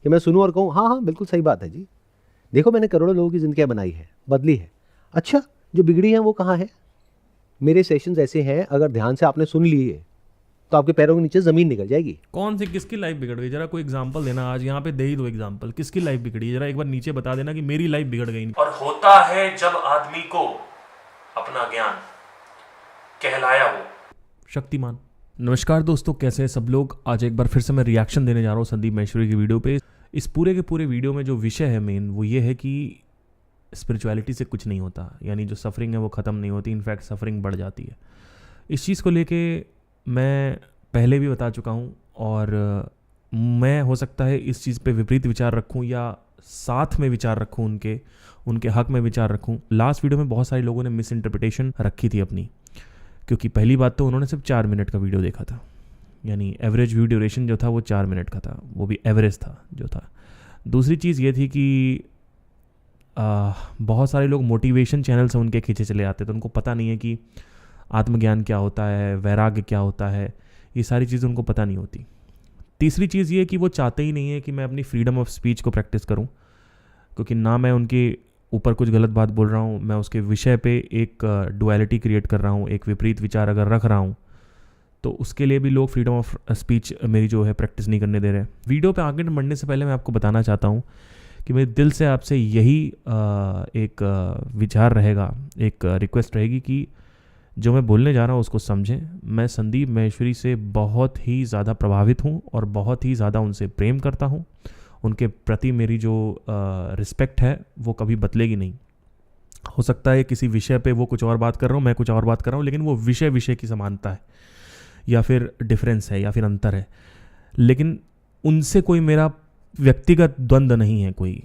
कि मैं सुनूं और कहूँ हाँ हाँ बिल्कुल सही बात है जी, देखो मैंने करोड़ों लोगों की ज़िंदगियाँ बनाई है, बदली है। अच्छा, जो बिगड़ी है वो कहाँ है? मेरे सेशंस ऐसे हैं, अगर ध्यान से आपने सुन लिए तो आपके पैरों के नीचे ज़मीन निकल जाएगी। कौन सी किसकी लाइफ बिगड़ गई, जरा कोई एग्जांपल देना। आज यहाँ पे दे ही दो एग्जांपल, किसकी लाइफ बिगड़ी है, जरा एक बार नीचे बता देना कि मेरी लाइफ बिगड़ गई। और होता है जब आदमी को अपना ज्ञान कहलाया वो शक्तिमान। नमस्कार दोस्तों, कैसे हैं सब लोग। आज एक बार फिर से मैं रिएक्शन देने जा रहा हूँ संदीप महेश्वरी की वीडियो पे। इस पूरे के पूरे वीडियो में जो विषय है मेन वो ये है कि स्पिरिचुअलिटी से कुछ नहीं होता, यानी जो सफरिंग है वो ख़त्म नहीं होती, इनफैक्ट सफरिंग बढ़ जाती है। इस चीज़ को लेके मैं पहले भी बता चुका हूँ और मैं हो सकता है इस चीज़ पे विपरीत विचार रखूँ या साथ में विचार रखूँ, उनके हक में विचार रखूँ। लास्ट वीडियो में बहुत सारे लोगों ने मिस इंटरप्रिटेशन रखी थी अपनी, क्योंकि पहली बात तो उन्होंने सिर्फ 4 मिनट का वीडियो देखा था, यानी एवरेज व्यू ड्यूरेशन जो था वो 4 मिनट का था, वो भी एवरेज था जो था। दूसरी चीज़ ये थी कि बहुत सारे लोग मोटिवेशन चैनल से उनके खींचे चले आते, तो उनको पता नहीं है कि आत्मज्ञान क्या होता है, वैराग्य क्या होता है, ये सारी चीज़ें उनको पता नहीं होती। तीसरी चीज़ ये कि वो चाहते ही नहीं है कि मैं अपनी फ्रीडम ऑफ स्पीच को प्रैक्टिस करूं, क्योंकि ना मैं उनके ऊपर कुछ गलत बात बोल रहा हूं, मैं उसके विषय पे एक डुअलिटी क्रिएट कर रहा हूं, एक विपरीत विचार अगर रख रहा हूं तो उसके लिए भी लोग फ्रीडम ऑफ स्पीच मेरी जो है प्रैक्टिस नहीं करने दे रहे हैं। वीडियो पे आगे बढ़ने से पहले मैं आपको बताना चाहता हूँ कि मेरे दिल से आपसे यही एक विचार रहेगा, एक रिक्वेस्ट रहेगी कि जो मैं बोलने जा रहा हूँ उसको समझें। मैं संदीप महेश्वरी से बहुत ही ज़्यादा प्रभावित हूँ और बहुत ही ज़्यादा उनसे प्रेम करता हूँ। उनके प्रति मेरी जो रिस्पेक्ट है वो कभी बदलेगी नहीं। हो सकता है किसी विषय पे वो कुछ और बात कर रहा हूँ, मैं कुछ और बात कर रहा हूँ, लेकिन वो विषय की समानता है या फिर डिफरेंस है या फिर अंतर है, लेकिन उनसे कोई मेरा व्यक्तिगत द्वंद्व नहीं है कोई।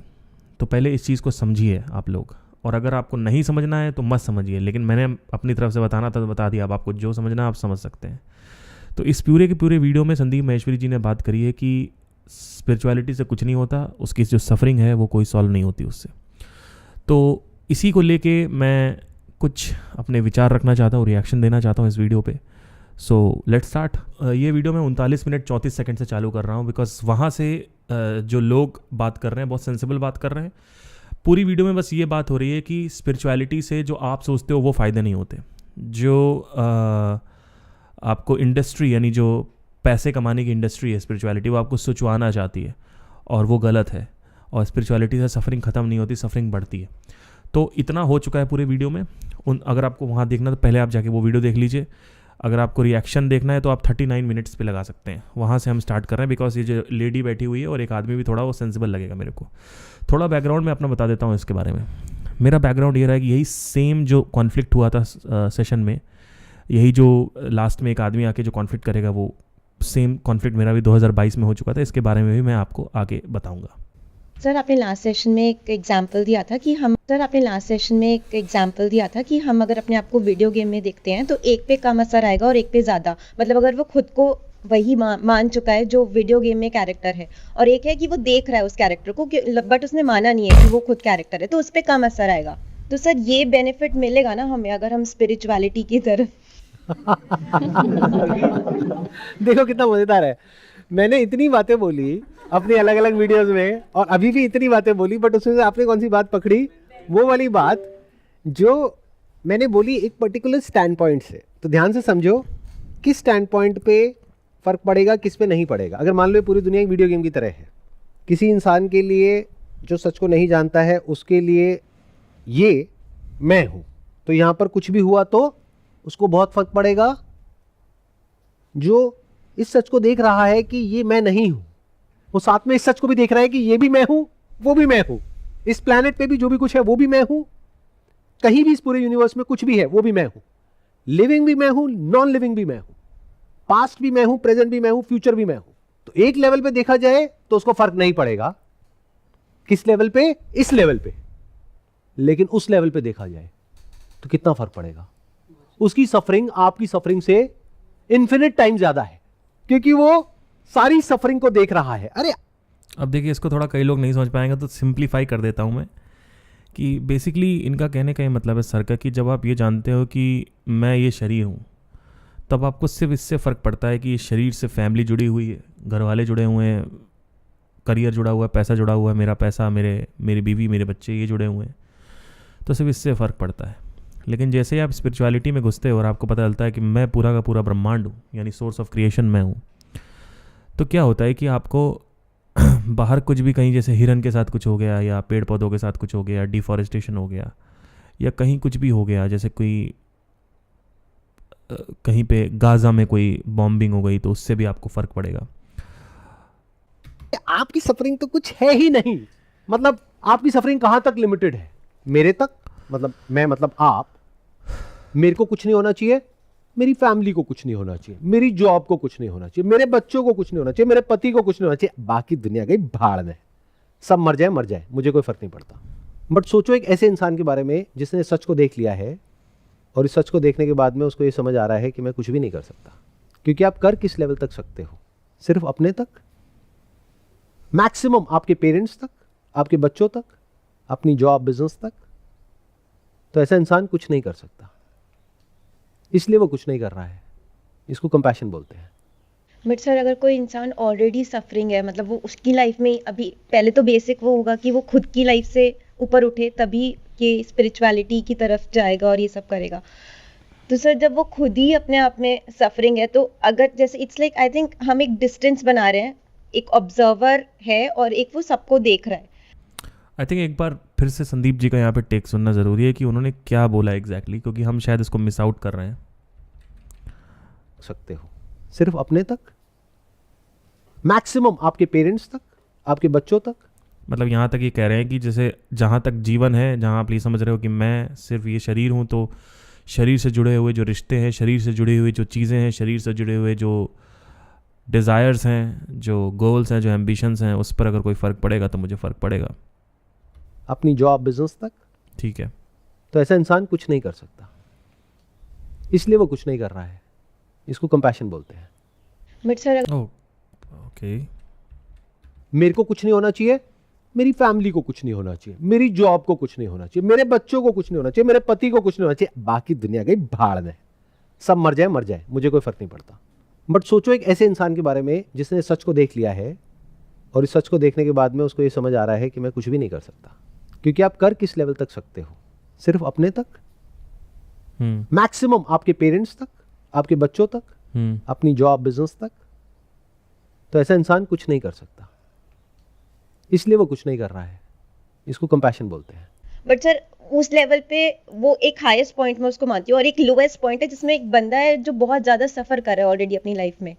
तो पहले इस चीज़ को समझिए आप लोग, और अगर आपको नहीं समझना है तो मत समझिए, लेकिन मैंने अपनी तरफ से बताना था तो बता दिया। अब आपको जो समझना है आप समझ सकते हैं। तो इस पूरे के पूरे वीडियो में संदीप महेश्वरी जी ने बात करी है कि स्पिरिचुअलिटी से कुछ नहीं होता, उसकी जो सफरिंग है वो कोई सॉल्व नहीं होती उससे। तो इसी को लेके मैं कुछ अपने विचार रखना चाहता हूँ, रिएक्शन देना चाहता हूँ इस वीडियो पे। So let's start. ये वीडियो मैं 39 मिनट 34 सेकंड से चालू कर रहा हूँ, बिकॉज वहाँ से जो लोग बात कर रहे हैं बहुत सेंसिबल बात कर रहे हैं। पूरी वीडियो में बस ये बात हो रही है कि स्पिरिचुअलिटी से जो आप सोचते हो वो फ़ायदे नहीं होते। जो आपको इंडस्ट्री, यानी जो पैसे कमाने की इंडस्ट्री है स्पिरिचुअलिटी, वो आपको सुचवाना चाहती है और वो गलत है। और स्पिरिचुअलिटी से सफरिंग ख़त्म नहीं होती, सफरिंग बढ़ती है। तो इतना हो चुका है पूरे वीडियो में। अगर आपको वहाँ देखना तो पहले आप जाके वो वीडियो देख लीजिए। अगर आपको रिएक्शन देखना है तो आप 39 मिनट्स पे लगा सकते हैं। वहाँ से हम स्टार्ट कर रहे हैं, बिकॉज ये जो लेडी बैठी हुई है और एक आदमी भी थोड़ा वो सेंसिबल लगेगा मेरे को। थोड़ा बैकग्राउंड में अपना बता देता हूँ इसके बारे में। मेरा बैकग्राउंड ये रहा है कि यही सेम जो कॉन्फ्लिक्ट हुआ था सेशन में, यही जो लास्ट में एक आदमी आके जो कॉन्फ्लिक्ट करेगा, वो सेम कॉन्फ्लिक्ट मेरा भी 2022 में हो चुका था। इसके बारे में भी मैं आपको आगे बताऊँगा। सर आपने लास्ट सेशन में एक एग्जांपल दिया था कि हम अगर अपने आप को वीडियो गेम में देखते हैं तो एक पे कम असर आएगा और एक पे ज़्यादा। मतलब अगर वो खुद को वही मान चुका है जो वीडियो गेम में कैरेक्टर है, और एक है कि वो देख रहा है उस कैरेक्टर को बट उसने माना नहीं है कि वो खुद कैरेक्टर है, तो उस पे कम असर आएगा। तो सर ये बेनिफिट मिलेगा ना हमें अगर हम स्पिरिचुअलिटी की तरफ देखो कितना मजेदार है। मैंने इतनी बातें बोली अपनी अलग अलग वीडियोस में और अभी भी इतनी बातें बोली, बट उसमें से आपने कौन सी बात पकड़ी? वो वाली बात जो मैंने बोली एक पर्टिकुलर स्टैंड पॉइंट से। तो ध्यान से समझो किस स्टैंड पॉइंट पे फ़र्क पड़ेगा, किस पे नहीं पड़ेगा। अगर मान लो पूरी दुनिया एक वीडियो गेम की तरह है, किसी इंसान के लिए जो सच को नहीं जानता है उसके लिए ये मैं हूँ, तो यहाँ पर कुछ भी हुआ तो उसको बहुत फ़र्क पड़ेगा। जो इस सच को देख रहा है कि ये मैं नहीं हूँ, वो साथ में इस सच को भी देख रहा है कि ये भी मैं हूँ, वो भी मैं हूँ, इस प्लैनेट पे भी जो भी कुछ है वो भी मैं हूँ, कहीं भी इस पूरे यूनिवर्स में कुछ भी है वो भी मैं हूँ, लिविंग भी मैं हूँ, नॉन लिविंग भी मैं हूँ, पास्ट भी मैं हूँ, प्रेजेंट भी मैं हूँ, फ्यूचर भी मैं हूँ। तो एक लेवल पे देखा जाए तो उसको फर्क नहीं पड़ेगा। किस लेवल पे? इस लेवल पे। लेकिन उस लेवल पे देखा जाए तो कितना फर्क पड़ेगा? उसकी सफरिंग आपकी सफरिंग से इन्फिनिट टाइम ज्यादा है, क्योंकि वो सारी सफरिंग को देख रहा है। अरे अब देखिए, इसको थोड़ा कई लोग नहीं समझ पाएंगे तो सिंप्लीफाई कर देता हूँ मैं कि बेसिकली इनका कहने का ये मतलब है सर का कि जब आप ये जानते हो कि मैं ये शरीर हूँ, तब आपको सिर्फ इससे फ़र्क पड़ता है कि इस शरीर से फैमिली जुड़ी हुई है, घर वाले जुड़े हुए हैं, करियर जुड़ा हुआ है, पैसा जुड़ा हुआ है, मेरा पैसा, मेरी बीवी, मेरे बच्चे, ये जुड़े हुए हैं, तो सिर्फ इससे फ़र्क पड़ता है। लेकिन जैसे ही आप स्पिरिचुअलिटी में घुसते हो और आपको पता चलता है कि मैं पूरा का पूरा ब्रह्मांड हूँ, यानी सोर्स ऑफ क्रिएशन मैं हूँ, तो क्या होता है कि आपको बाहर कुछ भी, कहीं जैसे हिरन के साथ कुछ हो गया, या पेड़ पौधों के साथ कुछ हो गया, डिफॉरेस्टेशन हो गया, या कहीं कुछ भी हो गया, जैसे कोई कहीं पे गाज़ा में कोई बॉम्बिंग हो गई, तो उससे भी आपको फ़र्क पड़ेगा। आपकी सफरिंग तो कुछ है ही नहीं। मतलब आपकी सफरिंग कहां तक लिमिटेड है? मेरे तक, मतलब मैं, मतलब आप, मेरे को कुछ नहीं होना चाहिए, मेरी फैमिली को कुछ नहीं होना चाहिए, मेरी जॉब को कुछ नहीं होना चाहिए, मेरे बच्चों को कुछ नहीं होना चाहिए, मेरे पति को कुछ नहीं होना चाहिए, बाकी दुनिया गई भाड़ में, सब मर जाए, मुझे कोई फर्क नहीं पड़ता। बट सोचो एक ऐसे इंसान के बारे में जिसने सच को देख लिया है, और इस सच को देखने के बाद में उसको ये समझ आ रहा है कि मैं कुछ भी नहीं कर सकता। क्योंकि आप कर किस लेवल तक सकते हो? सिर्फ अपने तक, मैक्सिमम आपके पेरेंट्स तक, आपके बच्चों तक, अपनी जॉब बिजनेस तक। तो ऐसा इंसान कुछ नहीं कर सकता, इसलिए वो कुछ नहीं कर रहा है। इसको कंपैशन बोलते हैं। बट सर, अगर कोई इंसान ऑलरेडी सफरिंग है, मतलब वो उसकी लाइफ में अभी पहले तो बेसिक वो होगा कि वो खुद की लाइफ से ऊपर उठे, तभी ये स्पिरिचुअलिटी की तरफ जाएगा और ये सब करेगा। तो सर, जब वो खुद ही अपने आप में सफरिंग है, तो अगर जैसे इट्स लाइक, आई थिंक हम एक डिस्टेंस बना रहे हैं, एक ऑब्जर्वर है और एक वो सबको देख रहा है। आई थिंक एक बार फिर से संदीप जी का यहाँ पे टेक सुनना ज़रूरी है कि उन्होंने क्या बोला एग्जैक्टली, क्योंकि हम शायद इसको मिस आउट कर रहे हैं। सकते हो सिर्फ अपने तक, मैक्सिमम आपके पेरेंट्स तक, आपके बच्चों तक। मतलब यहाँ तक ये कह रहे हैं कि जैसे जहाँ तक जीवन है, जहाँ आप ये समझ रहे हो कि मैं सिर्फ ये शरीर हूँ, तो शरीर से जुड़े हुए जो रिश्ते हैं, शरीर से जुड़ी हुई जो चीज़ें हैं, शरीर से जुड़े हुए जो डिज़ायर्स हैं, जो गोल्स हैं, जो एम्बिशंस हैं, उस पर अगर कोई फ़र्क पड़ेगा तो मुझे फ़र्क पड़ेगा। अपनी जॉब बिजनेस तक। ठीक है। तो ऐसा इंसान कुछ नहीं कर सकता, इसलिए वो कुछ नहीं कर रहा है। इसको कंपैशन बोलते हैं। बट सर, ओके, मेरे को कुछ नहीं होना चाहिए, मेरी फैमिली को कुछ नहीं होना चाहिए, मेरी जॉब को कुछ नहीं होना चाहिए, मेरे बच्चों को कुछ नहीं होना चाहिए, मेरे पति को कुछ नहीं होना चाहिए, बाकी दुनिया गई भाड़ में, सब मर जाए, मुझे कोई फर्क नहीं पड़ता। बट सोचो एक ऐसे इंसान के बारे में जिसने सच को देख लिया है, और इस सच को देखने के बाद में उसको ये समझ आ रहा है कि मैं कुछ भी नहीं कर सकता। क्योंकि आप कर किस लेवल तक सकते हो? सिर्फ अपने तक, मैक्सिमम आपके पेरेंट्स तक, आपके बच्चों तक, अपनी जॉब बिजनेस तक। तो ऐसा इंसान कुछ नहीं कर सकता, इसलिए वो कुछ नहीं कर रहा है। इसको कंपैशन बोलते हैं। बट सर, उस लेवल पे वो एक हाईएस्ट पॉइंट में उसको मानती हूँ, और एक लोएस्ट पॉइंट है जिसमें एक बंदा है जो बहुत ज्यादा सफर कर रहा है ऑलरेडी अपनी लाइफ में।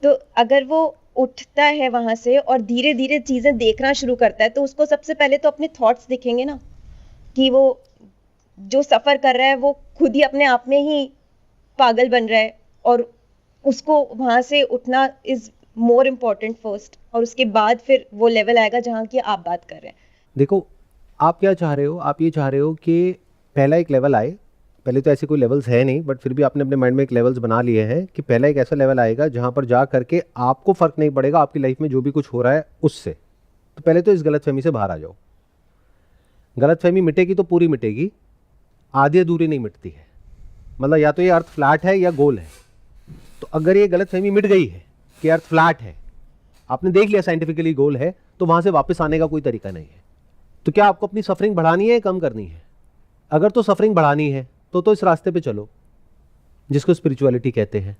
तो अगर वो उठता है वहां से और धीरे धीरे चीजें देखना शुरू करता है, तो उसको सबसे पहले तो अपने थॉट्स दिखेंगे ना, कि वो जो सफर कर रहा है वो खुद ही अपने आप में ही पागल बन रहा है, और उसको वहां से उठना इज मोर इम्पोर्टेंट फर्स्ट, और उसके बाद फिर वो लेवल आएगा जहाँ की आप बात कर रहे हैं। देखो, आप क्या चाह रहे हो? आप ये चाह रहे हो कि पहला एक लेवल आए। पहले तो ऐसे कोई लेवल्स है नहीं, बट फिर भी आपने अपने माइंड में एक लेवल्स बना लिए हैं कि पहला एक ऐसा लेवल आएगा जहाँ पर जा करके आपको फ़र्क नहीं पड़ेगा आपकी लाइफ में जो भी कुछ हो रहा है उससे। तो पहले तो इस गलतफहमी से बाहर आ जाओ। गलतफहमी मिटेगी तो पूरी मिटेगी, आधी अधूरी नहीं मिटती है। मतलब या तो ये अर्थ फ्लैट है या गोल है। तो अगर ये गलतफहमी मिट गई है कि अर्थ फ्लैट है, आपने देख लिया साइंटिफिकली गोल है, तो वहाँ से वापस आने का कोई तरीका नहीं है। तो क्या आपको अपनी सफरिंग बढ़ानी है या कम करनी है? अगर तो सफरिंग बढ़ानी है तो इस रास्ते पे चलो जिसको स्पिरिचुअलिटी कहते हैं।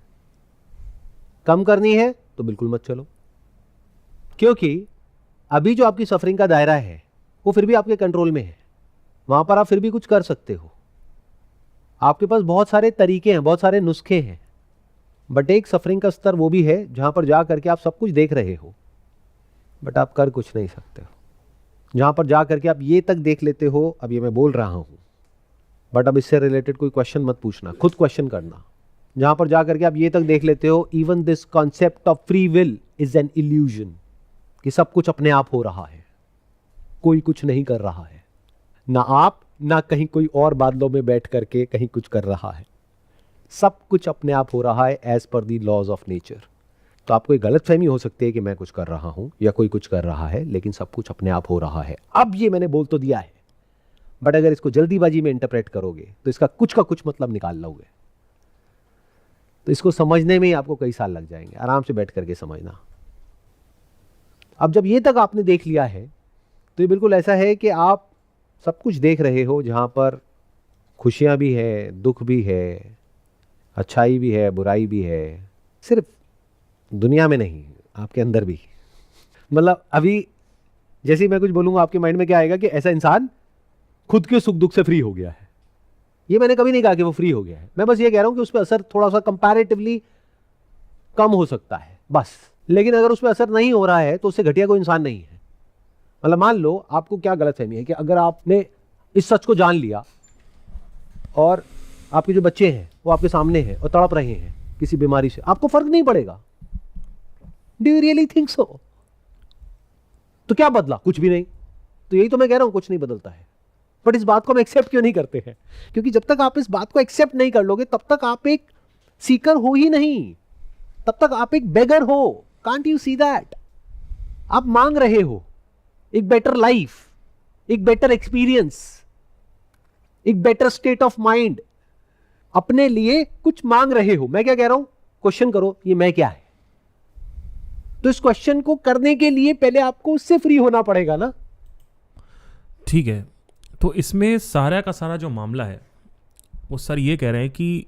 कम करनी है तो बिल्कुल मत चलो, क्योंकि अभी जो आपकी सफरिंग का दायरा है वो फिर भी आपके कंट्रोल में है। वहां पर आप फिर भी कुछ कर सकते हो। आपके पास बहुत सारे तरीके हैं, बहुत सारे नुस्खे हैं, बट एक सफरिंग का स्तर वो भी है जहां पर जा करके आप सब कुछ देख रहे हो, बट आप कर कुछ नहीं सकते हो। जहां पर जा करके आप ये तक देख लेते हो, अब ये मैं बोल रहा हूं, बट अब इससे रिलेटेड कोई क्वेश्चन मत पूछना, खुद क्वेश्चन करना। जहां पर जा करके आप ये तक देख लेते हो, even this concept of free will is an illusion, कि सब कुछ अपने आप हो रहा है, कोई कुछ नहीं कर रहा है, ना आप ना कहीं कोई और बादलों में बैठ करके कहीं कुछ कर रहा है। सब कुछ अपने आप हो रहा है as per the laws of nature. तो आपको एक गलतफहमी हो सकती है कि मैं कुछ कर रहा हूं या कोई कुछ कर रहा है, लेकिन सब कुछ अपने आप हो रहा है। अब ये मैंने बोल तो दिया है, बट अगर इसको जल्दीबाजी में इंटरप्रेट करोगे तो इसका कुछ का कुछ मतलब निकाल लोगे। तो इसको समझने में ही आपको कई साल लग जाएंगे। आराम से बैठ करके समझना। अब जब ये तक आपने देख लिया है तो ये बिल्कुल ऐसा है कि आप सब कुछ देख रहे हो, जहाँ पर खुशियाँ भी है, दुख भी है, अच्छाई भी है, बुराई भी है, सिर्फ दुनिया में नहीं, आपके अंदर भी। मतलब अभी जैसे ही मैं कुछ बोलूँगा आपके माइंड में क्या आएगा कि ऐसा इंसान खुद के सुख दुख से फ्री हो गया है। ये मैंने कभी नहीं कहा कि वो फ्री हो गया है, मैं बस ये कह रहा हूँ कि उस पर असर थोड़ा सा कंपैरेटिवली कम हो सकता है बस। लेकिन अगर उस पर असर नहीं हो रहा है तो उससे घटिया कोई इंसान नहीं है। मतलब मान लो आपको क्या गलतफहमी है कि अगर आपने इस सच को जान लिया और आपके जो बच्चे हैं वो आपके सामने हैं और तड़प रहे हैं किसी बीमारी से, आपको फर्क नहीं पड़ेगा। Do you really think so? तो क्या बदला? कुछ भी नहीं। तो यही तो मैं कह रहा हूं, कुछ नहीं बदलता है। बट इस बात को हम एक्सेप्ट क्यों नहीं करते हैं? क्योंकि जब तक आप इस बात को एक्सेप्ट नहीं कर लोगे तब तक आप एक सीकर हो ही नहीं, तब तक आप एक बेगर हो। Can't you see that? आप मांग रहे हो एक बेटर लाइफ, एक बेटर एक्सपीरियंस, एक बेटर स्टेट ऑफ माइंड, अपने लिए कुछ मांग रहे हो। मैं क्या कह रहा हूं? क्वेश्चन करो ये मैं क्या है। तो इस क्वेश्चन को करने के लिए पहले आपको उससे फ्री होना पड़ेगा ना। ठीक है, तो इसमें सारा का सारा जो मामला है वो सर ये कह रहे हैं कि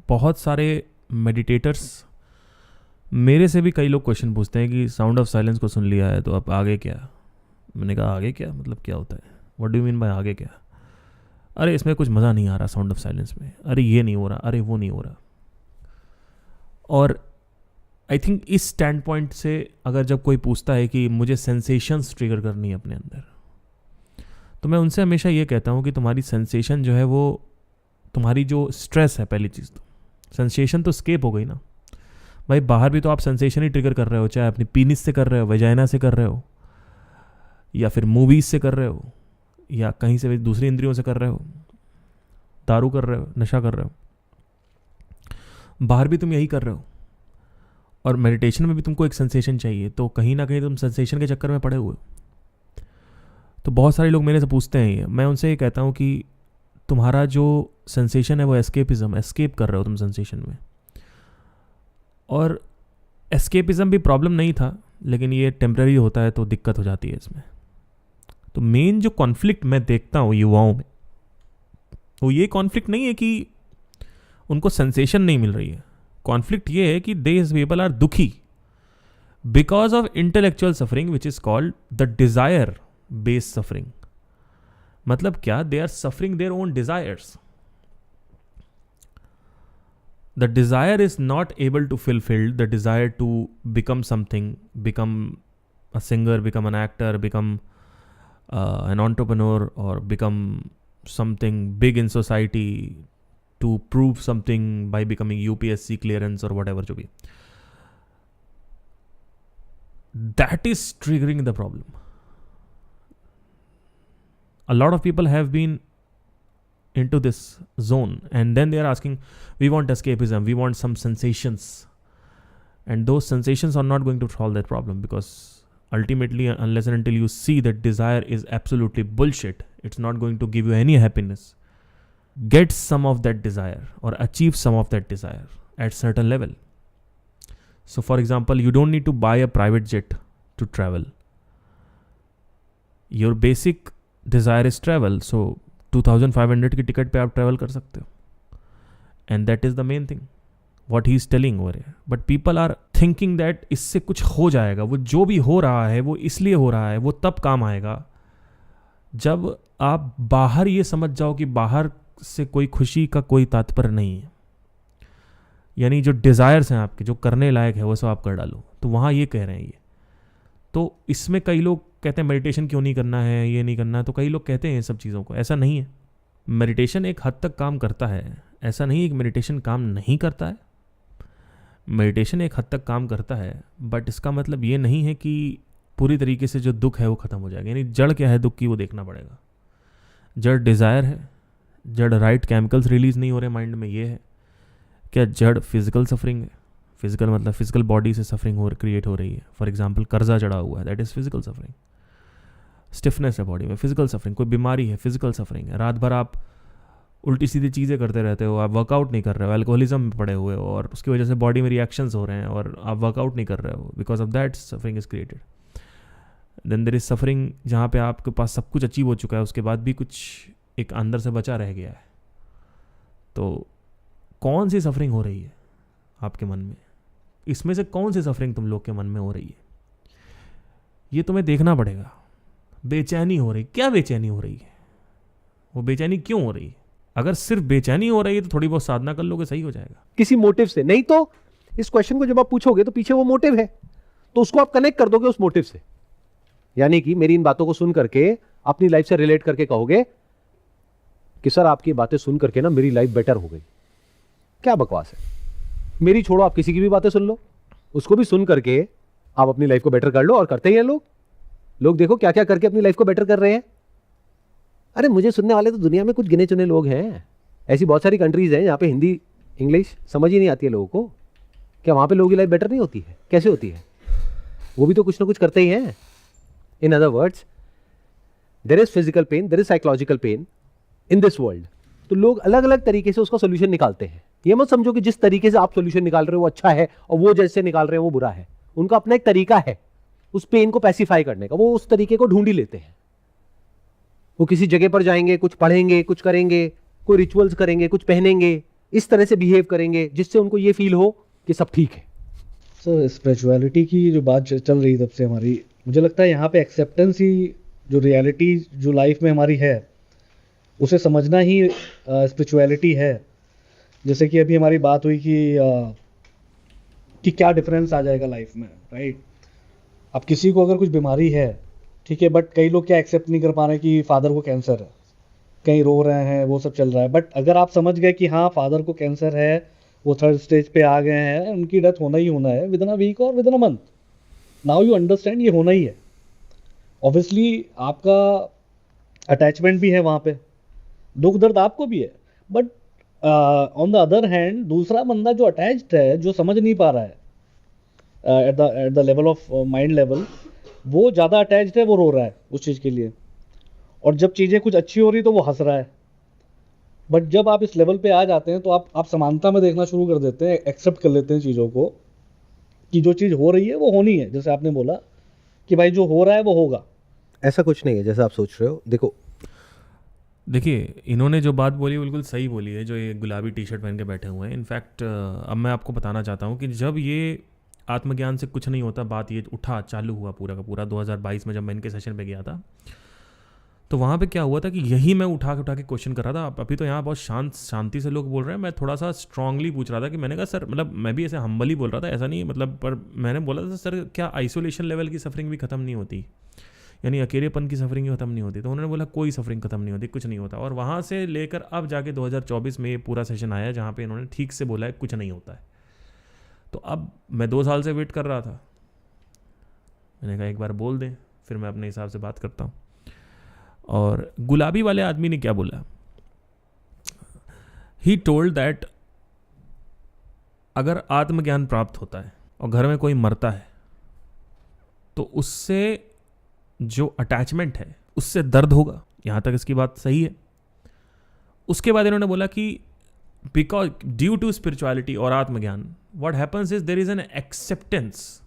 बहुत सारे मेडिटेटर्स, मेरे से भी कई लोग क्वेश्चन पूछते हैं कि साउंड ऑफ साइलेंस को सुन लिया है तो अब आगे क्या? मैंने कहा आगे क्या मतलब क्या होता है? What do you mean by आगे क्या? अरे इसमें कुछ मज़ा नहीं आ रहा साउंड ऑफ साइलेंस में, अरे ये नहीं हो रहा, अरे वो नहीं हो रहा। और आई थिंक इस स्टैंड पॉइंट से अगर जब कोई पूछता है कि मुझे सेंसेशंस ट्रिगर करनी है अपने अंदर, तो मैं उनसे हमेशा ये कहता हूँ कि तुम्हारी सेंसेशन जो है वो तुम्हारी जो स्ट्रेस है, पहली चीज़ तो सेंसेशन तो स्केप हो गई ना भाई। बाहर भी तो आप सेंसेशन ही ट्रिगर कर रहे हो, चाहे अपनी पीनिस से कर रहे हो, वेजाइना से कर रहे हो, या फिर मूवीज़ से कर रहे हो, या कहीं से भी दूसरी इंद्रियों से कर रहे हो, दारू कर रहे हो, नशा कर रहे हो, बाहर भी तुम यही कर रहे हो। और मेडिटेशन में भी तुमको एक सेंसेशन चाहिए, तो कहीं ना कहीं तुम सेंसेशन के चक्कर में पड़े हुए हो। तो बहुत सारे लोग मेरे से पूछते हैं ये, मैं उनसे ये कहता हूँ कि तुम्हारा जो सेंसेशन है वो एस्केपिज्म, एस्केप कर रहे हो तुम सेंसेशन में। और एस्केपिज्म भी प्रॉब्लम नहीं था, लेकिन ये टेम्पररी होता है तो दिक्कत हो जाती है इसमें। तो मेन जो कॉन्फ्लिक्ट मैं देखता हूँ युवाओं में, वो ये कॉन्फ्लिक्ट नहीं है कि उनको सेंसेशन नहीं मिल रही है। कॉन्फ्लिक्ट ये है कि दीज पीपल आर दुखी because of intellectual suffering which is called the desire based suffering. मतलब क्या? They are suffering their own desires. The desire is not able to fulfill the desire to become something, become a singer, become an actor, become an entrepreneur, or become something big in society, to prove something by becoming UPSC clearance or whatever jo bhi. That is triggering the problem. A lot of people have been into this zone, and then they are asking, we want escapism, we want some sensations, and those sensations are not going to solve that problem, because ultimately, unless and until you see that desire is absolutely bullshit, it's not going to give you any happiness. Get some of that desire or achieve some of that desire at certain level. So for example, you don't need to buy a private jet to travel. Your basic desire is travel, so 2500 की ticket पे आप travel कर सकते हो, and that is the main thing what he is telling over here. But people are thinking that इससे कुछ हो जाएगा, वो जो भी हो रहा है वो इसलिए हो रहा है, वो तब काम आएगा जब आप बाहर ये समझ जाओ कि बाहर से कोई खुशी का कोई तात्पर्य नहीं है। यानी जो डिज़ायर्स हैं आपके, जो करने लायक है, वो सब आप कर डालो। तो वहाँ ये कह रहे हैं ये। तो इसमें कई लोग कहते हैं मेडिटेशन क्यों नहीं करना है, ये नहीं करना है। तो कई लोग कहते हैं ये सब चीज़ों को, ऐसा नहीं है। मेडिटेशन एक हद तक काम करता है, ऐसा नहीं है कि मेडिटेशन काम नहीं करता है। मेडिटेशन एक हद तक काम करता है, बट इसका मतलब ये नहीं है कि पूरी तरीके से जो दुख है वो ख़त्म हो जाएगा। यानी जड़ क्या है दुख की, वो देखना पड़ेगा। जड़ डिज़ायर है, जड़ राइट केमिकल्स रिलीज़ नहीं हो रहे माइंड में, ये है। क्या जड़ फिजिकल सफरिंग है? फिजिकल मतलब फिजिकल बॉडी से सफरिंग क्रिएट हो रही है। फॉर एग्जांपल कर्जा चढ़ा हुआ है, that is physical suffering. Stiffness है बॉडी में, फिजिकल सफरिंग। कोई बीमारी है, फिजिकल सफरिंग है। रात भर आप उल्टी सीधी चीज़ें करते रहते हो, आप वर्कआउट नहीं कर रहे हो, अल्कोहलिज्म में पड़े हुए हो, और उसकी वजह से बॉडी में रिएक्शंस हो रहे हैं और आप वर्कआउट नहीं कर रहे हो, because of that suffering is created. Then there is suffering, जहाँ पे आपके पास सब कुछ अचीव हो चुका है, उसके बाद भी कुछ एक अंदर से बचा रह गया है। तो कौन सी सफरिंग हो रही है आपके मन में? इसमें से कौन सी सफरिंग तुम लोग के मन में हो रही है? ये तुम्हें देखना पड़ेगा। बेचैनी हो रही, क्या बेचैनी हो रही है? वो बेचैनी क्यों हो रही है? अगर सिर्फ बेचैनी हो रही है तो थोड़ी बहुत साधना कर लोगे, सही हो जाएगा। किसी मोटिव से, नहीं तो इस क्वेश्चन को जब आप पूछोगे तो पीछे वो मोटिव है, तो उसको आप कनेक्ट कर दोगे उस मोटिव से। यानी कि मेरी इन बातों को सुन करके अपनी लाइफ से रिलेट करके कहोगे कि सर आपकी बातें सुन करके ना मेरी लाइफ बेटर हो गई। क्या बकवास है? मेरी छोड़ो, आप किसी की भी बातें सुन लो, उसको भी सुन करके आप अपनी लाइफ को बेटर कर लो। और करते ही हैं लोग देखो क्या क्या करके अपनी लाइफ को बेटर कर रहे हैं। अरे मुझे सुनने वाले तो दुनिया में कुछ गिने चुने लोग हैं। ऐसी बहुत सारी कंट्रीज हैं जहाँ पे हिंदी इंग्लिश समझ ही नहीं आती है लोगों को। क्या वहाँ पे लोगों की लाइफ बेटर नहीं होती है? कैसे होती है? वो भी तो कुछ ना कुछ करते ही हैं। In other words, there is physical pain, there is psychological pain in this world. तो लोग अलग अलग तरीके से उसका सोल्यूशन निकालते हैं। ये मत समझो कि जिस तरीके से आप सोल्यूशन निकाल रहे हो वो अच्छा है और वो जैसे निकाल रहे हैं वो बुरा है। उनका अपना एक तरीका है उस पेन को पैसिफाई करने का, वो उस तरीके को ढूंढ ही लेते हैं। वो किसी जगह पर जाएंगे, कुछ पढ़ेंगे, कुछ करेंगे, कोई रिचुअल्स करेंगे, कुछ पहनेंगे, इस तरह से बिहेव करेंगे जिससे उनको ये फील हो कि सब ठीक है। सर स्पिरिचुअलिटी की जो बात चल रही तब से हमारी, मुझे लगता है यहाँ पे एक्सेप्टेंस ही, जो रियलिटी जो लाइफ में हमारी है उसे समझना ही स्पिरिचुअलिटी है। जैसे कि अभी हमारी बात हुई कि क्या डिफरेंस आ जाएगा लाइफ में, राइट। अब किसी को अगर कुछ बीमारी है, ठीक है, बट कई लोग क्या एक्सेप्ट नहीं कर पा रहे कि फादर को कैंसर है, कहीं रो रहे हैं, वो सब चल रहा है। बट अगर आप समझ गए कि हाँ फादर को कैंसर है, वो 3rd स्टेज पे आ गए हैं, उनकी डेथ होना ही होना है, विद इन अ वीक और with in a month, now you understand ये होना ही है। ऑब्वियसली आपका अटैचमेंट भी है वहाँ पे, दुख दर्द आपको भी है, but on the other hand दूसरा बंदा जो अटैच्ड है, जो समझ नहीं पा रहा है at the level of mind level, वो ज़्यादा अटैच्ड है, वो रो रहा है उस चीज़ के लिए। और जब चीज़ें कुछ अच्छी हो रही तो वो हंस रहा है। बट जब आप इस लेवल पे आ जाते हैं तो आप समानता में देखना शुरू कर देते हैं, एक्सेप्ट कर लेते हैं चीज़ों को कि जो चीज़ हो रही है वो होनी है। जैसे आपने बोला कि भाई जो हो रहा है वो होगा। ऐसा कुछ नहीं है जैसा आप सोच रहे हो। देखिए, इन्होंने जो बात बोली बिल्कुल सही बोली है, जो ये गुलाबी टी शर्ट पहन के बैठे हुए हैं। इनफैक्ट अब मैं आपको बताना चाहता हूँ कि जब ये आत्मज्ञान से कुछ नहीं होता बात ये चालू हुआ पूरा का पूरा 2022 में, जब मैं इनके सेशन पे गया था, तो वहाँ पे क्या हुआ था कि यही मैं उठा के क्वेश्चन कर रहा था। अभी तो यहाँ बहुत शांति से लोग बोल रहे हैं, मैं थोड़ा सा स्ट्रांगली पूछ रहा था कि मैंने कहा सर, मतलब मैं भी ऐसे हम्बल ही बोल रहा था, ऐसा नहीं मतलब, पर मैंने बोला था सर क्या आइसोलेशन लेवल की सफरिंग भी ख़त्म नहीं होती, यानी अकेलेपन की सफरिंग भी ख़त्म नहीं होती? तो उन्होंने बोला कोई सफरिंग ख़त्म नहीं होती, कुछ नहीं होता। और वहाँ से लेकर अब जाके 2024 में ये पूरा सेशन आया जहाँ पे इन्होंने ठीक से बोला है कुछ नहीं होता है। तो अब मैं 2 साल से वेट कर रहा था, मैंने कहा एक बार बोल दें, फिर मैं अपने हिसाब से बात करता हूँ। और गुलाबी वाले आदमी ने क्या बोला? ही टोल्ड दैट अगर आत्मज्ञान प्राप्त होता है और घर में कोई मरता है तो उससे जो अटैचमेंट है उससे दर्द होगा। यहाँ तक इसकी बात सही है। उसके बाद इन्होंने बोला कि बिकॉज ड्यू टू स्पिरिचुअलिटी और आत्मज्ञान what happens is there is an acceptance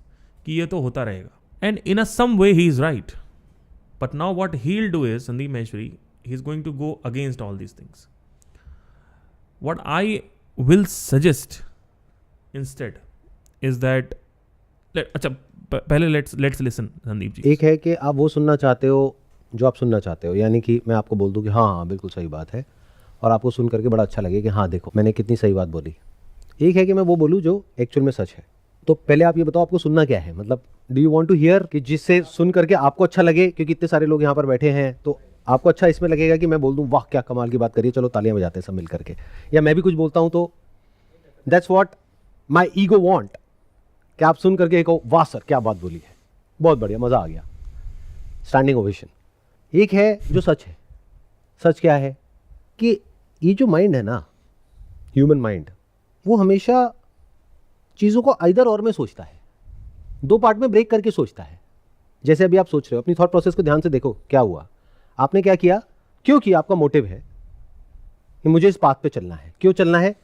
कि ये तो होता रहेगा, and in a some way he is right. But now what he will do is, Sandeep Maheshwari, he is going to go against all these things. What I will suggest instead is that, अच्छा पहले let's listen Sandeep ji. एक है कि आप वो सुनना चाहते हो जो आप सुनना चाहते हो, यानी कि मैं आपको बोल दूं कि हाँ बिल्कुल सही बात है, और आपको सुन करके बड़ा अच्छा लगे कि हाँ देखो मैंने कितनी सही बात बोली। एक है कि मैं वो बोलूँ जो एक्चुअल में सच है। तो पहले आप ये बताओ आपको सुनना क्या है, मतलब do you want to hear कि जिससे सुन करके आपको अच्छा लगे, क्योंकि इतने सारे लोग यहाँ पर बैठे हैं तो आपको अच्छा इसमें लगेगा कि मैं बोल दूँ वाह क्या कमाल की बात करिए, चलो तालियां बजाते हैं सब मिल करके, या मैं भी कुछ बोलता हूँ तो that's what my ego want, कि आप सुन करके कहो वाह सर क्या बात बोली है, बहुत बढ़िया, मज़ा आ गया, स्टैंडिंग ओवेशन। एक है जो सच है। सच क्या है कि ये जो माइंड है ना, ह्यूमन माइंड, वो हमेशा चीज़ों को आइदर और में सोचता है, 2 पार्ट में ब्रेक करके सोचता है। जैसे अभी आप सोच रहे हो, अपनी थॉट प्रोसेस को ध्यान से देखो क्या हुआ, आपने क्या किया, क्यों किया, आपका मोटिव है कि मुझे इस पाथ पे चलना है। क्यों चलना है?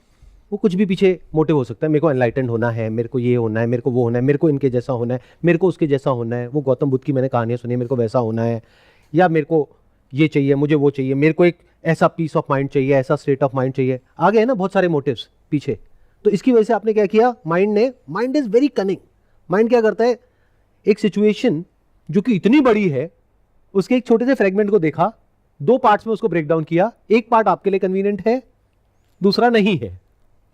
वो कुछ भी पीछे मोटिव हो सकता है। मेरे को एनलाइटेंड होना है, मेरे को ये होना है, मेरे को वो होना है, मेरे को इनके जैसा होना है, मेरे को उसके जैसा होना है। वो गौतम बुद्ध की मैंने कहानियाँ सुनी, मेरे को वैसा होना है, या मेरे को ये चाहिए, मुझे वो चाहिए, मेरे को एक ऐसा पीस ऑफ माइंड चाहिए, ऐसा स्टेट ऑफ माइंड चाहिए। आ गए ना बहुत सारे मोटिव्स पीछे। तो इसकी वजह से आपने क्या किया, mind is very cunning. Mind क्या करता है, एक सिचुएशन जो कि इतनी बड़ी है उसके एक छोटे से फ्रेगमेंट को देखा, 2 पार्ट्स में उसको ब्रेक डाउन किया। एक पार्ट आपके लिए कन्वीनियंट है, दूसरा नहीं है।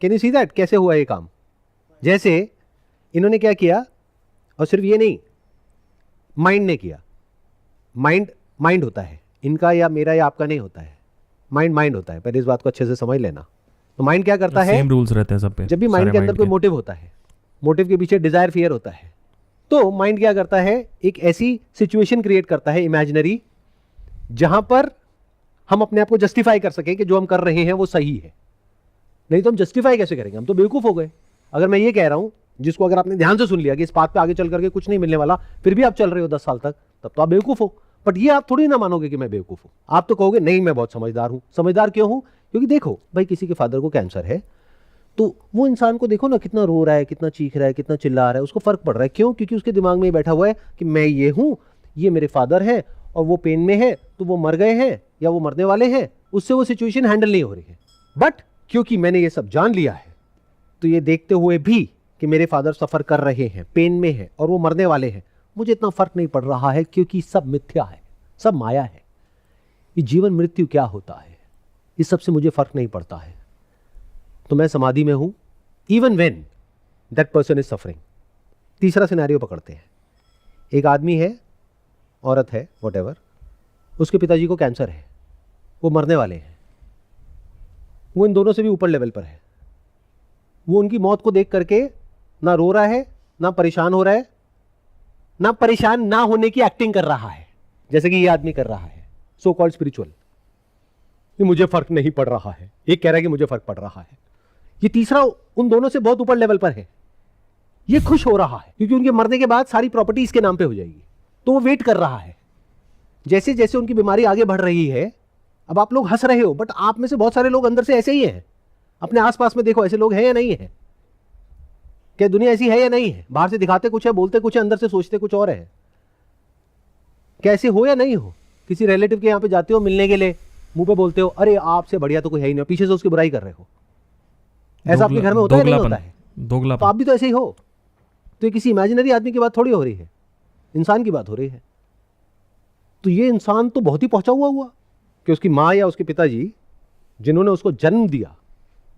कैन यू सी दैट कैसे हुआ ये काम? जैसे इन्होंने क्या किया, और सिर्फ ये नहीं, माइंड ने किया। माइंड होता है इनका, या मेरा या आपका नहीं होता है। माइंड होता है, पहले इस बात को अच्छे से समझ लेना। तो माइंड क्या करता है, सेम रूल्स रहते हैं सब पे। जब भी माइंड के अंदर कोई मोटिव होता है, मोटिव के पीछे डिजायर फियर होता है, तो माइंड क्या करता है, एक ऐसी सिचुएशन क्रिएट करता है इमेजिनरी, जहां पर हम अपने आप को जस्टिफाई कर सकें कि जो हम कर रहे हैं वो सही है। नहीं तो हम जस्टिफाई कैसे करेंगे, हम तो बेवकूफ हो गए। अगर मैं ये कह रहा हूं, जिसको अगर आपने ध्यान से सुन लिया कि इस पाथ पे आगे चल करके कुछ नहीं मिलने वाला, फिर भी आप चल रहे हो 10 साल तक, तब तो आप बेवकूफ हो। बट ये आप थोड़ी ना मानोगे कि मैं बेवकूफ हूं। आप तो कहोगे नहीं मैं बहुत समझदार हूं। समझदार क्यों हूं? क्योंकि देखो भाई, किसी के फादर को कैंसर है, तो वो इंसान को देखो ना, कितना रो रहा है, कितना चीख रहा है, कितना चिल्ला रहा है, उसको फर्क पड़ रहा है। क्यों? क्योंकि उसके दिमाग में बैठा हुआ है कि मैं ये हूं, ये मेरे फादर है, और वो पेन में है, तो वो मर गए हैं या वो मरने वाले हैं, उससे वो सिचुएशन हैंडल नहीं हो रही है। बट क्योंकि मैंने ये सब जान लिया है, तो ये देखते हुए भी कि मेरे फादर सफर कर रहे हैं, पेन में है, और वो मरने वाले हैं, मुझे इतना फर्क नहीं पड़ रहा है, क्योंकि सब मिथ्या है, सब माया है। ये जीवन मृत्यु क्या होता है, इस सबसे मुझे फर्क नहीं पड़ता है। तो मैं समाधि में हूं, even when that person is suffering. तीसरा सिनेरियो पकड़ते हैं। एक आदमी है, औरत है, व्हाटएवर, उसके पिताजी को कैंसर है, वो मरने वाले हैं। वो इन दोनों से भी ऊपर लेवल पर है। वो उनकी मौत को देख करके ना रो रहा है, ना परेशान हो रहा है, ना परेशान ना होने की एक्टिंग कर रहा है, जैसे कि ये आदमी कर रहा है, सो कॉल्ड स्पिरिचुअल। ये मुझे फर्क नहीं पड़ रहा है, एक कह रहा है कि मुझे फर्क पड़ रहा है। ये तीसरा उन दोनों से बहुत ऊपर लेवल पर है। ये खुश हो रहा है क्योंकि उनके मरने के बाद सारी प्रॉपर्टी इसके नाम पे हो जाएगी। तो वो वेट कर रहा है। जैसे जैसे उनकी बीमारी आगे बढ़ रही है, अब आप लोग हंस रहे हो, बट आप में से बहुत सारे लोग अंदर से ऐसे ही हैं। अपने आसपास में देखो, ऐसे लोग हैं या नहीं है? क्या दुनिया ऐसी है या नहीं है? बाहर से दिखाते कुछ है, बोलते कुछ है, अंदर से सोचते कुछ और है। कैसे हो या नहीं हो? किसी रिलेटिव के यहाँ पे जाते हो मिलने के लिए, मुंह पे बोलते हो अरे आपसे बढ़िया तो कोई है ही नहीं, पीछे से उसकी बुराई कर रहे हो। ऐसा आपके घर में होता है नहीं होता है? तो आप भी तो ऐसे ही हो। तो ये किसी इमेजिनरी आदमी की बात थोड़ी हो रही है, इंसान की बात हो रही है। तो ये इंसान तो बहुत ही पहुंचा हुआ कि उसकी माँ या उसके पिताजी जिन्होंने उसको जन्म दिया,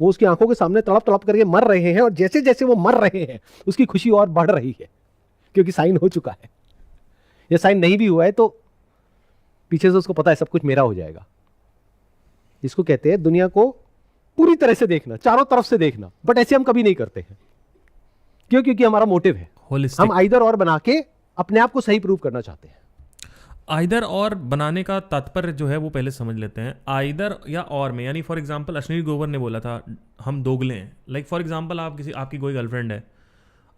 वो उसकी आंखों के सामने तड़प तड़प करके मर रहे हैं, और जैसे जैसे वो मर रहे हैं उसकी खुशी और बढ़ रही है, क्योंकि साइन हो चुका है। ये साइन नहीं भी हुआ है तो पीछे से उसको पता है सब कुछ मेरा हो जाएगा। इसको कहते हैं दुनिया को पूरी तरह से देखना, चारों तरफ से देखना। बट ऐसे हम कभी नहीं करते हैं। क्यों? क्योंकि हमारा मोटिव है, हम आइदर और बना के अपने आप को सही प्रूव करना चाहते हैं। आइदर और बनाने का तात्पर्य जो है वो पहले समझ लेते हैं। आइदर या और में, यानी फॉर एग्जांपल अश्विनी ग्रोवर ने बोला था हम दोगले हैं। लाइक फॉर एग्जांपल आपकी कोई गर्लफ्रेंड है,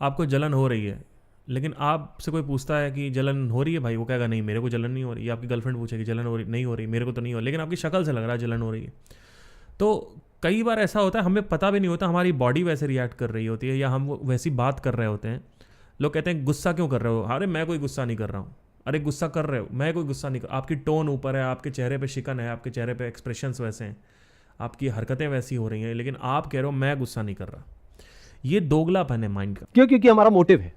आपको जलन हो रही है, लेकिन आपसे कोई पूछता है कि जलन हो रही है भाई, वो कहेगा नहीं मेरे को जलन नहीं हो रही। आपकी गर्लफ्रेंड पूछेगी जलन हो रही नहीं हो रही, मेरे को तो नहीं हो रही, लेकिन आपकी शक्ल से लग रहा है जलन हो रही है। तो कई बार ऐसा होता है, हमें पता भी नहीं होता, हमारी बॉडी वैसे रिएक्ट कर रही होती है, या हम वैसी बात कर रहे होते हैं। लोग कहते हैं गुस्सा क्यों कर रहे हो? अरे मैं कोई गुस्सा नहीं कर रहा हूँ। अरे गुस्सा कर रहे हो? मैं कोई गुस्सा नहीं कर। आपकी टोन ऊपर है, आपके चेहरे पे शिकन है, आपके चेहरे पे एक्सप्रेशंस वैसे हैं, आपकी हरकतें वैसी हो रही हैं, लेकिन आप कह रहे हो मैं गुस्सा नहीं कर रहा। ये दोगलापन है माइंड का। क्यों? क्योंकि हमारा मोटिव है,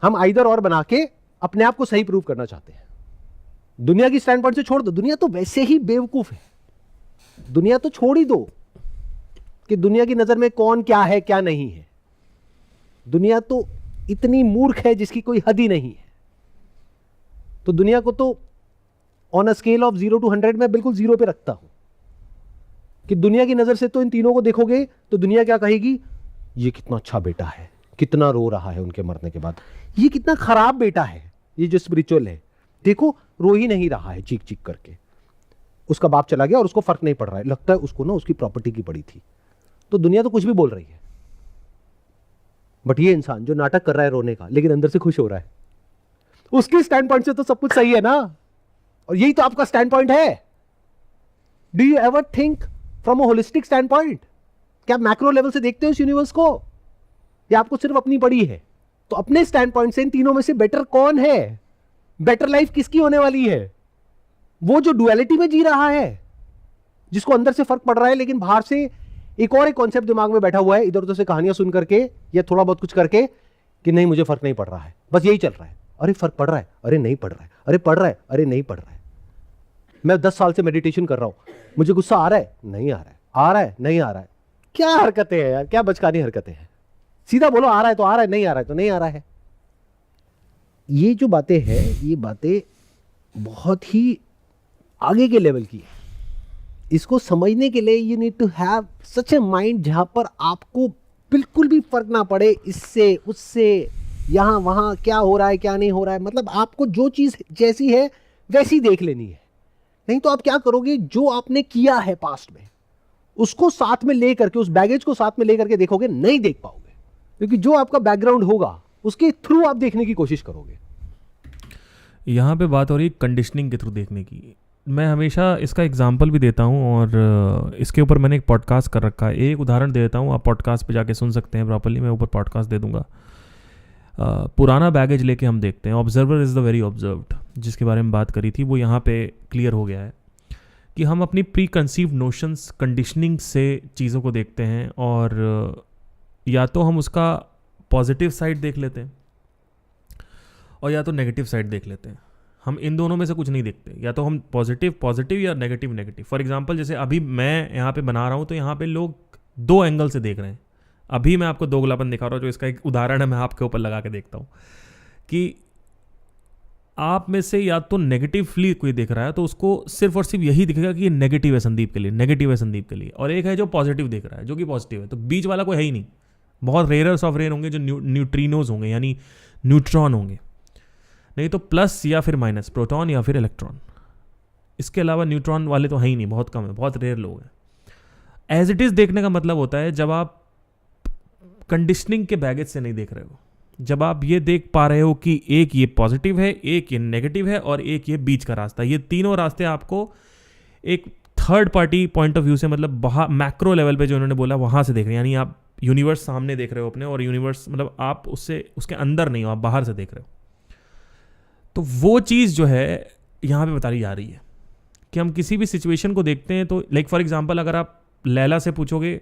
हम आइदर और बना के अपने आप को सही प्रूव करना चाहते हैं। दुनिया की स्टैंड पॉइंट से छोड़ दो, दुनिया तो वैसे ही बेवकूफ है। दुनिया तो छोड़ ही दो कि दुनिया की नजर में कौन क्या है क्या नहीं है। दुनिया तो इतनी मूर्ख है जिसकी कोई हद ही नहीं है। तो दुनिया को तो on a scale of 0 to 100 मैं बिल्कुल 0 पे रखता हूं कि दुनिया की नजर से तो इन तीनों को देखोगे तो दुनिया क्या कहेगी? ये कितना अच्छा बेटा है, कितना रो रहा है उनके मरने के बाद। ये कितना खराब बेटा है, ये जो स्पिरिचुअल है, देखो रो ही नहीं रहा है चीख चीख करके। उसका बाप चला गया और उसको फर्क नहीं पड़ रहा है, लगता है उसको ना उसकी प्रॉपर्टी की पड़ी थी। तो दुनिया तो कुछ भी बोल रही है, बट ये इंसान जो नाटक कर रहा है रोने का, लेकिन अंदर से खुश हो रहा है, उसके स्टैंड पॉइंट से तो सब कुछ सही है ना। और यही तो आपका स्टैंड पॉइंट है। Do you ever think from a holistic stand point? क्या आप मैक्रो लेवल से देखते हो इस यूनिवर्स को, या आपको सिर्फ अपनी पड़ी है? तो अपने स्टैंड पॉइंट से इन तीनों में से बेटर कौन है? बेटर लाइफ किसकी होने वाली है? वो जो डुअलिटी में जी रहा है, जिसको अंदर से फर्क पड़ रहा है लेकिन बाहर से एक कॉन्सेप्ट दिमाग में बैठा हुआ है, इधर उधर से कहानियां सुन करके या थोड़ा बहुत कुछ करके कि नहीं मुझे फर्क नहीं पड़ रहा है, बस यही चल रहा है। अरे फर्क पड़ रहा है, अरे नहीं पड़ रहा है, अरे पड़ रहा है, अरे नहीं पड़ रहा है। मैं 10 साल से मेडिटेशन कर रहा हूं, मुझे गुस्सा आ रहा है, नहीं आ रहा है, आ रहा है, नहीं आ रहा है। क्या हरकतें हैं यार, क्या बचकानी हरकतें हैं। सीधा बोलो, आ रहा है तो आ रहा है, नहीं आ रहा है तो नहीं आ रहा है। ये जो बातें हैं, ये बातें बहुत ही आगे के लेवल की है। इसको समझने के लिए you need to have such a mind जहां पर आपको बिल्कुल भी फर्क ना पड़े इससे उससे, यहाँ वहाँ क्या हो रहा है क्या नहीं हो रहा है। मतलब आपको जो चीज़ जैसी है वैसी देख लेनी है। नहीं तो आप क्या करोगे, जो आपने किया है पास्ट में उसको साथ में ले करके, उस बैगेज को साथ में ले करके देखोगे, नहीं देख पाओगे। क्योंकि जो आपका बैकग्राउंड होगा उसके थ्रू आप देखने की कोशिश करोगे। यहाँ पे बात हो रही है कंडीशनिंग के थ्रू देखने की। मैं हमेशा इसका एग्जांपल भी देता हूँ और इसके ऊपर मैंने एक पॉडकास्ट कर रखा है। एक उदाहरण दे देता हूँ, आप पॉडकास्ट पे जाके सुन सकते हैं प्रॉपर्ली, मैं ऊपर पॉडकास्ट दे दूँगा। पुराना बैगेज लेके हम देखते हैं। Observer is the very observed, जिसके बारे में बात करी थी, वो यहाँ पे क्लियर हो गया है कि हम अपनी प्री कंसीव्ड नोशंस, कंडीशनिंग से चीज़ों को देखते हैं और या तो हम उसका पॉजिटिव साइड देख लेते हैं और या तो नेगेटिव साइड देख लेते हैं। हम इन दोनों में से कुछ नहीं देखते, या तो हम पॉजिटिव या नेगेटिव। फॉर एग्जांपल जैसे अभी मैं यहाँ पे बना रहा हूँ तो यहाँ पे लोग 2 एंगल से देख रहे हैं। अभी मैं आपको दोगलापन दिखा रहा हूँ, जो इसका एक उदाहरण है, मैं आपके ऊपर लगा के देखता हूँ कि आप में से या तो नेगेटिवली कोई देख रहा है तो उसको सिर्फ और सिर्फ यही दिखेगा कि ये नेगेटिव है संदीप के लिए, नेगेटिव है संदीप के लिए, और एक है जो पॉजिटिव देख रहा है जो कि पॉजिटिव है। तो बीच वाला कोई है ही नहीं। बहुत रेयर्स ऑफ रेयर होंगे जो न्यूट्रिनोज होंगे, यानी न्यूट्रॉन होंगे, नहीं तो प्लस या फिर माइनस, प्रोटॉन या फिर इलेक्ट्रॉन। इसके अलावा न्यूट्रॉन वाले तो हैं ही नहीं, बहुत कम है, बहुत रेयर लोग हैं। एज इट इज़ देखने का मतलब होता है जब आप कंडीशनिंग के बैगेज से नहीं देख रहे हो, जब आप ये देख पा रहे हो कि एक ये पॉजिटिव है, एक ये नेगेटिव है और एक ये बीच का रास्ता। ये तीनों रास्ते आपको एक third party point of view से, मतलब बाहर मैक्रो लेवल पे जो उन्होंने बोला वहाँ से देख रहे हैं। यानी आप यूनिवर्स सामने देख रहे हो अपने, और यूनिवर्स मतलब आप उसके अंदर नहीं हो, आप बाहर से देख रहे हो। तो वो चीज़ जो है यहाँ पे बताई जा रही है कि हम किसी भी सिचुएशन को देखते हैं तो लाइक फॉर एग्जांपल अगर आप लैला से पूछोगे,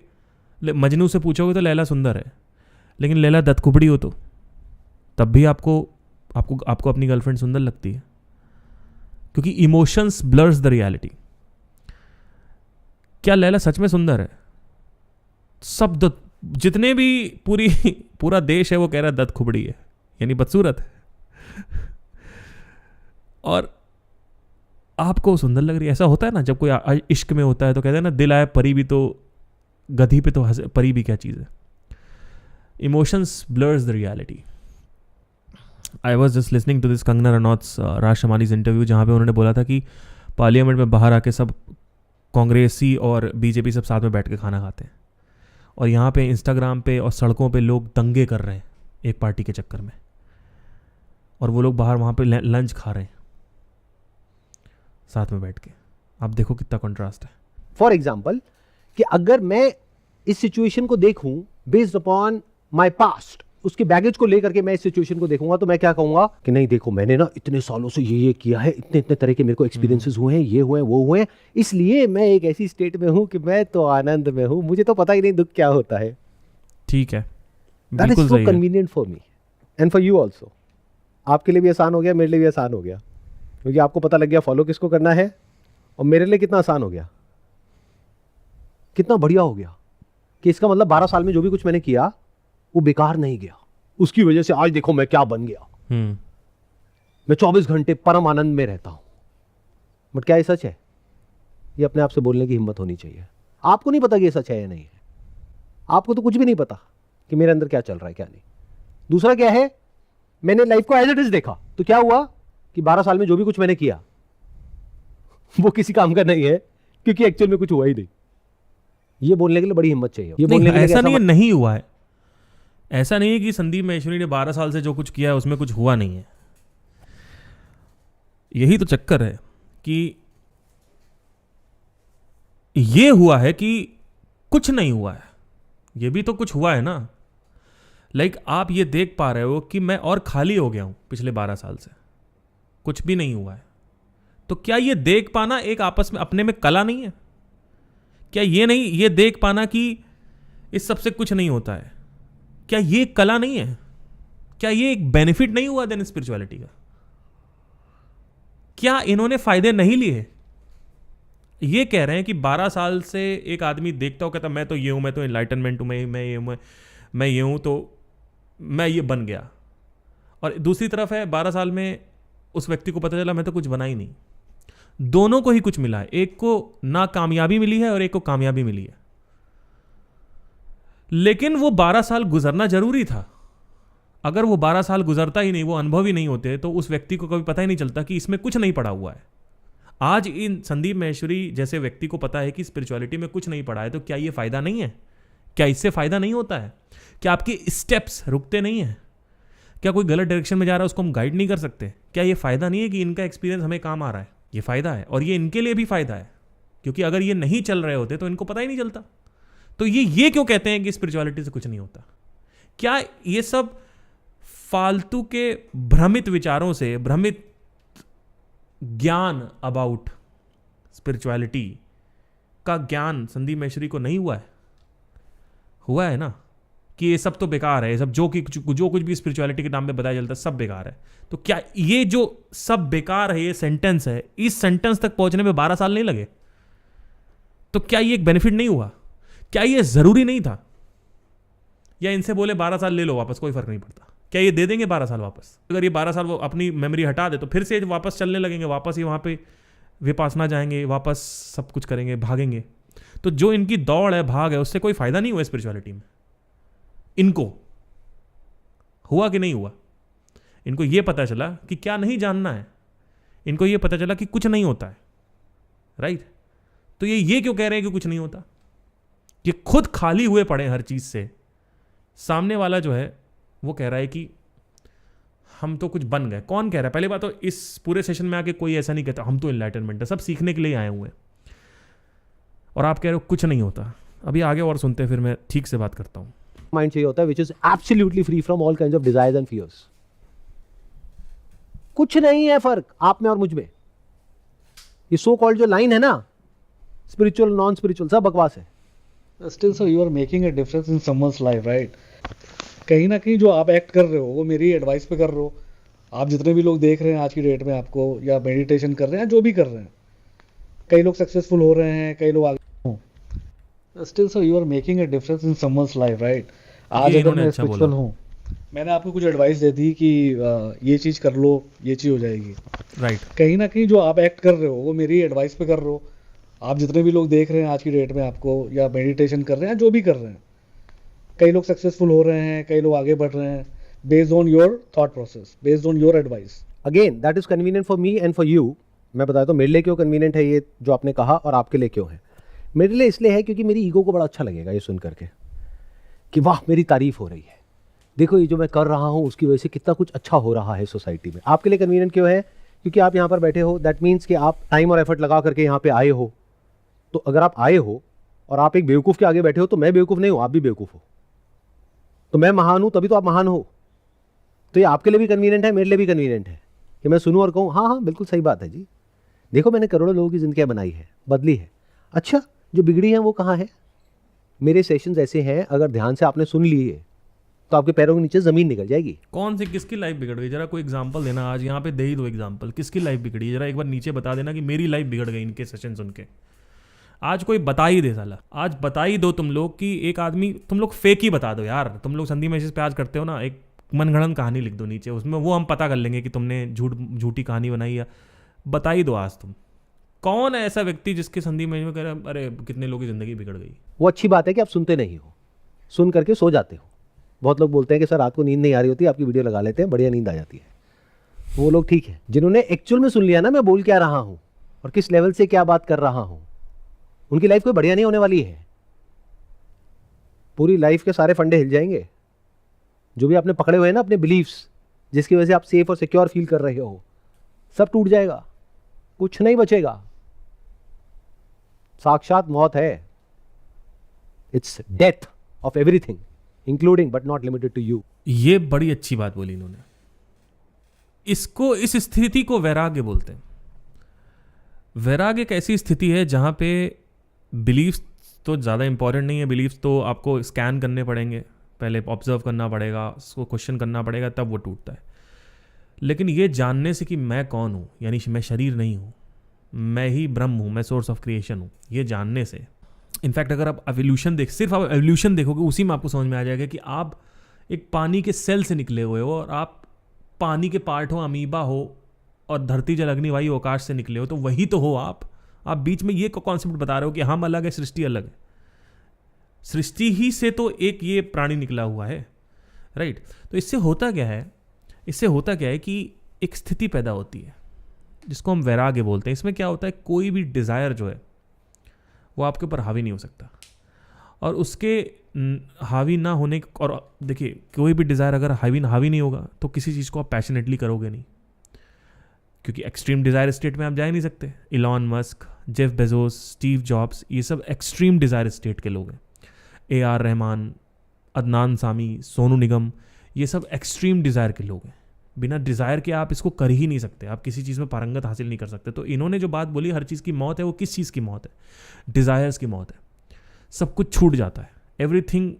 मजनू से पूछोगे तो लैला सुंदर है, लेकिन लैला दत्तकुबड़ी हो तो तब भी आपको अपनी गर्लफ्रेंड सुंदर लगती है, क्योंकि इमोशंस ब्लर्स द रियलिटी। क्या लैला सच में सुंदर है? सब जितने भी पूरा देश है वो कह रहा है दत्तकुबड़ी है, यानी बदसूरत है, और आपको सुंदर लग रही है। ऐसा होता है ना, जब कोई इश्क में होता है तो कहते हैं ना, दिल आए परी भी तो गधी पे तो हंसे, परी भी क्या चीज़ है। Emotions blurs the reality. I was just listening to this Kangana Ranaut's Raj Shamani's interview, जहाँ पे उन्होंने बोला था कि पार्लियामेंट में बाहर आके सब कांग्रेसी और बीजेपी सब साथ में बैठ के खाना खाते हैं, और यहाँ पे इंस्टाग्राम पे और सड़कों पे लोग दंगे कर रहे हैं एक पार्टी के चक्कर में, और वो लोग बाहर वहाँ पे लंच खा रहे हैं साथ में बैठ के। आप देखो कितना कंट्रास्ट है। फॉर एग्जाम्पल कि अगर मैं इस सिचुएशन को देखूं बेस्ड अपॉन माय पास्ट, उसके बैगेज को लेकर के मैं इस सिचुएशन को देखूंगा, तो मैं क्या कहूंगा कि नहीं देखो, मैंने ना इतने सालों से ये किया है, इतने इतने तरह के मेरे को एक्सपीरियंसेस हुए हैं, ये हुए वो हुए, इसलिए मैं एक ऐसी स्टेट में हूं कि मैं तो आनंद में हूं, मुझे तो पता ही नहीं दुख क्या होता है। ठीक है, that is so convenient for me and for you also. आपके लिए भी आसान हो गया, मेरे लिए भी आसान हो गया, क्योंकि आपको पता लग गया फॉलो किसको करना है, और मेरे लिए कितना आसान हो गया, कितना बढ़िया हो गया कि इसका मतलब 12 साल में जो भी कुछ मैंने किया वो बेकार नहीं गया। उसकी वजह से आज देखो मैं क्या बन गया। मैं 24 घंटे परम आनंद में रहता हूं। बट क्या ये सच है? ये अपने आप से बोलने की हिम्मत होनी चाहिए। आपको नहीं पता कि ये सच है या नहीं है। आपको तो कुछ भी नहीं पता कि मेरे अंदर क्या चल रहा है क्या नहीं। दूसरा क्या है, मैंने लाइफ को एज इट इज देखा, तो क्या हुआ कि 12 साल में जो भी कुछ मैंने किया वो किसी काम का नहीं है, क्योंकि एक्चुअल में कुछ हुआ ही नहीं। ये बोलने के लिए बड़ी हिम्मत चाहिए। ये बोलने के लिए ऐसा नहीं है नहीं हुआ है, ऐसा नहीं है कि संदीप महेश्वरी ने 12 साल से जो कुछ किया है उसमें कुछ हुआ नहीं है। यही तो चक्कर है कि ये हुआ है कि कुछ नहीं हुआ है, ये भी तो कुछ हुआ है ना। लाइक आप ये देख पा रहे हो कि मैं और खाली हो गया हूं पिछले 12 साल से, कुछ भी नहीं हुआ है। तो क्या ये देख पाना एक आपस में अपने में कला नहीं है? क्या ये नहीं, ये देख पाना कि इस सबसे कुछ नहीं होता है, क्या ये कला नहीं है? क्या ये एक बेनिफिट नहीं हुआ देन स्पिरिचुअलिटी का? क्या इन्होंने फायदे नहीं लिए? ये कह रहे हैं कि 12 साल से एक आदमी देखता हो, कहता मैं तो ये हूं, मैं तो एनलाइटनमेंट हूं, मैं ये हूं, मैं ये हूं, तो मैं ये बन गया। और दूसरी तरफ है 12 साल में उस व्यक्ति को पता चला मैं तो कुछ बना ही नहीं। दोनों को ही कुछ मिला है, एक को ना कामयाबी मिली है और एक को कामयाबी मिली है। लेकिन वो 12 साल गुजरना जरूरी था। अगर वो 12 साल गुजरता ही नहीं, वो अनुभव ही नहीं होते, तो उस व्यक्ति को कभी पता ही नहीं चलता कि इसमें कुछ नहीं पड़ा हुआ है। आज इन संदीप माहेश्वरी जैसे व्यक्ति को पता है कि स्पिरिचुअलिटी में कुछ नहीं पड़ा है, तो क्या ये फायदा नहीं है? क्या इससे फायदा नहीं होता है? क्या आपके स्टेप्स रुकते नहीं है? क्या कोई गलत डायरेक्शन में जा रहा है उसको हम गाइड नहीं कर सकते? क्या ये फायदा नहीं है कि इनका एक्सपीरियंस हमें काम आ रहा है? ये फायदा है, और ये इनके लिए भी फायदा है, क्योंकि अगर ये नहीं चल रहे होते तो इनको पता ही नहीं चलता। तो ये क्यों कहते हैं कि स्पिरिचुअलिटी से कुछ नहीं होता? क्या ये सब फालतू के भ्रमित विचारों से, भ्रमित ज्ञान अबाउट स्पिरिचुअलिटी का ज्ञान संदीप माहेश्वरी को नहीं हुआ है? हुआ है ना, कि ये सब तो बेकार है, ये सब जो कुछ भी स्पिरिचुअलिटी के नाम पे बताया जाता है सब बेकार है। तो क्या ये जो सब बेकार है, ये सेंटेंस है, इस सेंटेंस तक पहुंचने में 12 साल नहीं लगे? तो क्या ये एक बेनिफिट नहीं हुआ? क्या ये जरूरी नहीं था? या इनसे बोले 12 साल ले लो वापस, कोई फर्क नहीं पड़ता, क्या ये दे देंगे 12 साल वापस? अगर ये 12 साल वो अपनी मेमोरी हटा दे तो फिर से वापस चलने लगेंगे, वापस ही वहाँ पे विपासना जाएंगे, वापस सब कुछ करेंगे, भागेंगे। तो जो इनकी दौड़ है, भाग है, उससे कोई फायदा नहीं हुआ स्पिरिचुअलिटी में। इनको हुआ कि नहीं हुआ? इनको ये पता चला कि क्या नहीं जानना है, इनको ये पता चला कि कुछ नहीं होता है, राइट? तो ये क्यों कह रहे हैं कि कुछ नहीं होता? ये खुद खाली हुए पड़े हर चीज से। सामने वाला जो है वो कह रहा है कि हम तो कुछ बन गए। कौन कह रहा है? पहली बात तो इस पूरे सेशन में आके कोई ऐसा नहीं कहता हम तो एनलाइटनमेंट है, सब सीखने के लिए आए हुए हैं, और आप कह रहे हो कुछ नहीं होता। अभी आगे और सुनते हैं, फिर मैं ठीक से बात करता हूँ। माइंड चाहिए होता है which is absolutely free from all kinds of desires and fears. कुछ नहीं है फर्क आप में और मुझ में। ये सो कॉल्ड जो लाइन है ना, स्पिरिचुअल नॉन स्पिरिचुअल, सब बकवास है। Still sir you are making a difference in someone's life, right? कहीं ना कहीं जो आप एक्ट कर रहे हो वो मेरी एडवाइस पे कर रहे हो। आप जितने भी लोग देख रहे हैं आज की डेट में आपको, या मेडिटेशन कर रहे हैं, जो भी कर रहे हैं, कई लोग सक्सेसफुल हो रहे हैं, कई लोग आगे। Still sir you are making a difference in someone's life, right? आज अगर मैं स्पिरिचुअल हूँ, मैंने आपको कुछ एडवाइस दे दी कि ये चीज़ कर लो, ये चीज़ हो जाएगी, राइट? कहीं ना कहीं जो आप एक्ट कर रहे हो वो मेरी एडवाइस पे कर रहे हो। आप जितने भी लोग देख रहे हैं आज की डेट में आपको, या मेडिटेशन कर रहे हैं, जो भी कर रहे हैं, कई लोग सक्सेसफुल हो रहे हैं, कई लोग आगे बढ़ रहे हैं, based on your thought process, based on your advice. Again that is convenient for me and for you. मैं बताता हूँ मेरे लिए क्यों कन्वीनियंट है ये जो आपने कहा, और आपके लिए क्यों है। मेरे लिए इसलिए है क्योंकि मेरी ईगो को बड़ा अच्छा लगेगा ये सुन करके कि वाह मेरी तारीफ हो रही है, देखो ये जो मैं कर रहा हूँ उसकी वजह से कितना कुछ अच्छा हो रहा है सोसाइटी में। आपके लिए कन्वीनियंट क्यों है? क्योंकि आप यहाँ पर बैठे हो, दैट मीन्स कि आप टाइम और एफर्ट लगा करके यहाँ पे आए हो। तो अगर आप आए हो और आप एक बेवकूफ़ के आगे बैठे हो, तो मैं बेवकूफ़ नहीं हूँ, आप भी बेवकूफ़ हो। तो मैं महान हूँ तभी तो आप महान हो। तो ये आपके लिए भी कन्वीनियंट है, मेरे लिए भी कन्वीनियंट है कि मैं सुनूँ और कहूँ हाँ हाँ बिल्कुल सही बात है जी, देखो मैंने करोड़ों लोगों की ज़िंदगियाँ बनाई है, बदली है। अच्छा जो बिगड़ी है वो कहाँ है? मेरे सेशंस ऐसे हैं, अगर ध्यान से आपने सुन लिए तो आपके पैरों के नीचे ज़मीन निकल जाएगी। कौन सी, किसकी लाइफ बिगड़ गई? जरा कोई एग्जांपल देना। आज यहाँ पे दे ही दो एग्जांपल, किसकी लाइफ बिगड़ी है? जरा एक बार नीचे बता देना कि मेरी लाइफ बिगड़ गई इनके सेशन सुन के। आज कोई बता ही दे साला, आज बता ही दो तुम लोग कि एक आदमी, तुम लोग फेक ही बता दो यार। तुम लोग संदीप मैसेज पे आज करते हो ना, एक मनगढ़ंत कहानी लिख दो नीचे, उसमें वो हम पता कर लेंगे कि तुमने झूठी कहानी बनाई, या बता ही दो आज तुम कौन है ऐसा व्यक्ति जिसके संदीप मैसेज में कह रहे अरे कितने लोगों की ज़िंदगी बिगड़ गई। वो अच्छी बात है कि आप सुनते नहीं हो, सुन करके सो जाते हो। बहुत लोग बोलते हैं कि सर रात को नींद नहीं आ रही होती, आपकी वीडियो लगा लेते हैं, बढ़िया नींद आ जाती है। वो लोग ठीक है, जिन्होंने एक्चुअल में सुन लिया ना मैं बोल क्या रहा हूँ और किस लेवल से क्या बात कर रहा हूँ, उनकी लाइफ कोई बढ़िया नहीं होने वाली है। पूरी लाइफ के सारे फंडे हिल जाएंगे। जो भी आपने पकड़े हुए हैं ना अपने बिलीफ्स, जिसकी वजह से आप सेफ और सिक्योर फील कर रहे हो, सब टूट जाएगा, कुछ नहीं बचेगा। साक्षात मौत है, it's death of everything, including but not limited to you. ये बड़ी अच्छी बात बोली इन्होंने. इसको, इस स्थिति को वैराग्य बोलते हैं. वैराग्य एक ऐसी स्थिति है जहाँ पे बिलीव्स तो ज़्यादा इंपॉर्टेंट नहीं है. बिलीव्स तो आपको स्कैन करने पड़ेंगे, पहले ऑब्जर्व करना पड़ेगा, उसको क्वेश्चन करना पड़ेगा, तब वो टूटता है. लेकिन ये जानने से कि मैं कौन हूँ, यानी मैं शरीर नहीं हूँ, मैं ही ब्रह्म हूँ, मैं सोर्स ऑफ क्रिएशन हूँ, ये जानने से, इनफैक्ट अगर आप एवोल्यूशन सिर्फ आप एवोल्यूशन देखोगे, उसी में आपको समझ में आ जाएगा कि आप एक पानी के सेल से निकले हुए हो और आप पानी के पार्ट हो, अमीबा हो, और धरती जल अग्नि वायु आकाश से निकले हो, तो वही तो हो आप. बीच में ये कॉन्सेप्ट बता रहे हो कि हम अलग है, सृष्टि अलग है. सृष्टि ही से तो एक ये प्राणी निकला हुआ है, राइट. तो इससे होता क्या है कि एक स्थिति पैदा होती है जिसको हम वैराग्य बोलते हैं. इसमें क्या होता है, कोई भी डिज़ायर जो है वो आपके ऊपर हावी नहीं हो सकता, और उसके हावी ना होने, और देखिए कोई भी डिज़ायर अगर हावी नहीं होगा तो किसी चीज़ को आप पैशनेटली करोगे नहीं, क्योंकि एक्सट्रीम डिज़ायर स्टेट में आप जा ही नहीं सकते. Elon Musk, Jeff Bezos, Steve jobs, ये सब एक्सट्रीम डिज़ायर स्टेट के लोग हैं. AR रहमान, अदनान सामी, सोनू निगम, ये सब एक्सट्रीम डिज़ायर के लोग हैं. बिना डिज़ायर के आप इसको कर ही नहीं सकते, आप किसी चीज़ में पारंगत हासिल नहीं कर सकते. तो इन्होंने जो बात बोली, हर चीज़ की मौत है, वो किस चीज़ की मौत है? डिज़ायर्स की मौत है. सब कुछ छूट जाता है. एवरीथिंग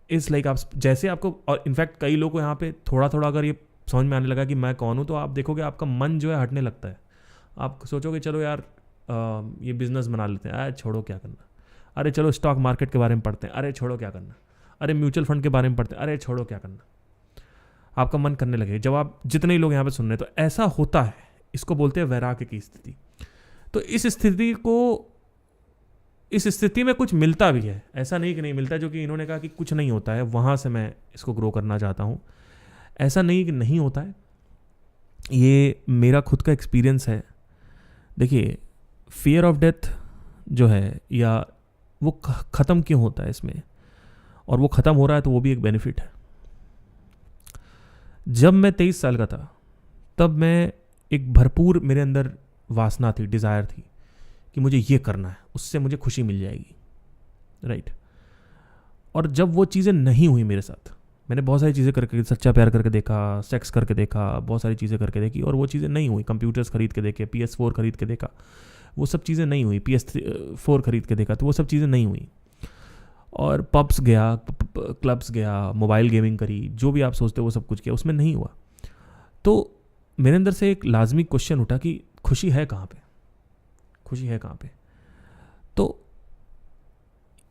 इज़ लाइक, आप जैसे आपको, और इनफैक्ट कई लोग को यहाँ पे थोड़ा अगर ये समझ में आने लगा कि मैं कौन हूँ, तो आप देखोगे आपका मन जो है हटने लगता है. आप सोचोगे चलो यार ये बिज़नेस बना लेते हैं, छोड़ो क्या करना, अरे चलो स्टॉक मार्केट के बारे में पढ़ते हैं, अरे छोड़ो क्या करना, अरे म्यूचुअल फंड के बारे में पढ़ते हैं, अरे छोड़ो क्या करना. आपका मन करने लगे. जब आप जितने ही लोग यहाँ पे सुन रहे हैं, तो ऐसा होता है. इसको बोलते हैं वैराग्य की स्थिति. तो इस स्थिति में कुछ मिलता भी है, ऐसा नहीं कि नहीं मिलता. जो कि इन्होंने कहा कि कुछ नहीं होता है, वहाँ से मैं इसको ग्रो करना चाहता हूँ. ऐसा नहीं कि नहीं होता है, ये मेरा खुद का एक्सपीरियंस है. देखिए, फियर ऑफ डेथ जो है, या वो ख़त्म क्यों होता है इसमें, और वो ख़त्म हो रहा है, तो वो भी एक बेनिफिट है. जब मैं 23 साल का था, तब मैं एक भरपूर, मेरे अंदर वासना थी, डिज़ायर थी कि मुझे ये करना है, उससे मुझे खुशी मिल जाएगी, राइट. और जब वो चीज़ें नहीं हुई मेरे साथ, मैंने बहुत सारी चीज़ें करके, सच्चा प्यार करके देखा, सेक्स करके देखा, बहुत सारी चीज़ें करके देखी, और वो चीज़ें नहीं हुई. कंप्यूटर्स खरीद के देखे, PS4 खरीद के देखा, वो सब चीज़ें नहीं हुई. PS4 खरीद के देखा, तो वो सब चीज़ें नहीं हुई. और पब्स गया, क्लब्स गया, मोबाइल गेमिंग करी, जो भी आप सोचते हो वो सब कुछ किया, उसमें नहीं हुआ. तो मेरे अंदर से एक लाजमी क्वेश्चन उठा कि खुशी है कहाँ पे, खुशी है कहाँ पे. तो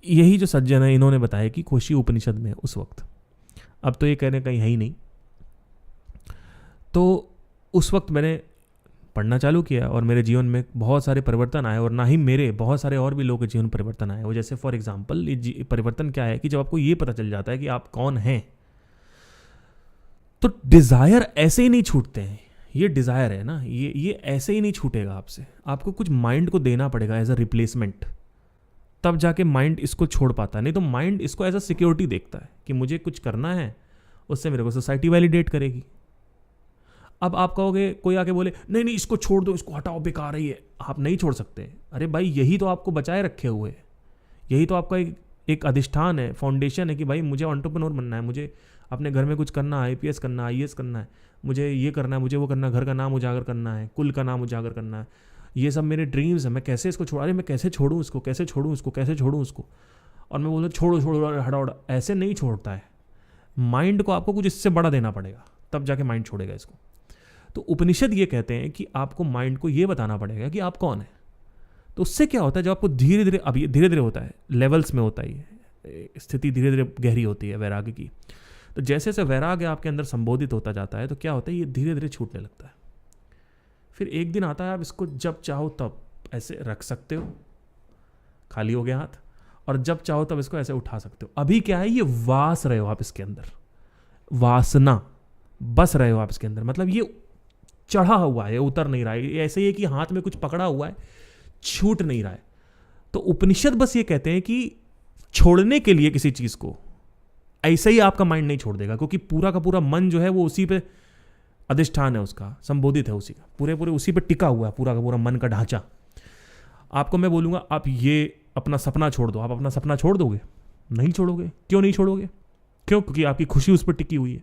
यही जो सज्जन है, इन्होंने बताया कि खुशी उपनिषद में उस वक्त. अब तो ये कहने कहीं है ही नहीं. तो उस वक्त मैंने पढ़ना चालू किया, और मेरे जीवन में बहुत सारे परिवर्तन आए, और ना ही मेरे, बहुत सारे और भी लोगों के जीवन परिवर्तन आए. वो जैसे फॉर एग्जांपल, ये परिवर्तन क्या है कि जब आपको ये पता चल जाता है कि आप कौन हैं, तो डिज़ायर ऐसे ही नहीं छूटते हैं. ये डिज़ायर है ना, ये ऐसे ही नहीं छूटेगा आपसे. आपको कुछ माइंड को देना पड़ेगा एज अ रिप्लेसमेंट, तब जाके माइंड इसको छोड़ पाता है. नहीं तो माइंड इसको एज अ सिक्योरिटी देखता है कि मुझे कुछ करना है, उससे मेरे को सोसाइटी वैलिडेट करेगी. अब आप कहोगे, कोई आके बोले नहीं इसको छोड़ दो, इसको हटाओ, बेकार है ये, आप नहीं छोड़ सकते. अरे भाई, यही तो आपको बचाए रखे हुए है, यही तो आपका एक अधिष्ठान है, फाउंडेशन है कि भाई मुझे एंटरप्रेन्योर बनना है, मुझे अपने घर में कुछ करना है, IPS करना है, IAS करना है, मुझे ये करना है, मुझे वो करना है, घर का नाम उजागर करना है, कुल का नाम उजागर करना है, ये सब मेरे ड्रीम्स हैं. मैं कैसे इसको छोड़ा, अरे मैं कैसे छोड़ूं इसको, कैसे छोड़ूं इसको, कैसे छोड़ूं इसको. और मैं बोलूँ छोड़ो हटाओ, ऐसे नहीं छोड़ता है. माइंड को आपको कुछ इससे बड़ा देना पड़ेगा, तब जाके माइंड छोड़ेगा इसको. तो उपनिषद ये कहते हैं कि आपको माइंड को ये बताना पड़ेगा कि आप कौन है. तो उससे क्या होता है, जब आपको धीरे धीरे, अब ये धीरे धीरे होता है, लेवल्स में होता है, स्थिति धीरे धीरे गहरी होती है वैराग्य की. तो जैसे जैसे वैराग्य आपके अंदर संबोधित होता जाता है, तो क्या होता है, ये धीरे धीरे छूटने लगता है. फिर एक दिन आता है, आप इसको जब चाहो तब ऐसे रख सकते हो, खाली हो गया हाथ, और जब चाहो तब इसको ऐसे उठा सकते हो. अभी क्या है, ये वास रहे हो आप इसके अंदर, वासना बस रहे हो आप इसके अंदर. मतलब ये चढ़ा हुआ है, उतर नहीं रहा है. ऐसे ही है कि हाथ में कुछ पकड़ा हुआ है, छूट नहीं रहा है. तो उपनिषद बस ये कहते हैं कि छोड़ने के लिए किसी चीज को ऐसे ही आपका माइंड नहीं छोड़ देगा, क्योंकि पूरा का पूरा मन जो है वो उसी पे अधिष्ठान है, उसका संबोधित है, उसी का पूरे उसी पे टिका हुआ है, पूरा का पूरा मन का ढांचा. आपको मैं बोलूंगा आप ये अपना सपना छोड़ दो, आप अपना सपना छोड़ दोगे, नहीं छोड़ोगे। क्यों नहीं छोड़ोगे? क्यों? क्योंकि आपकी खुशी उस पर टिकी हुई है।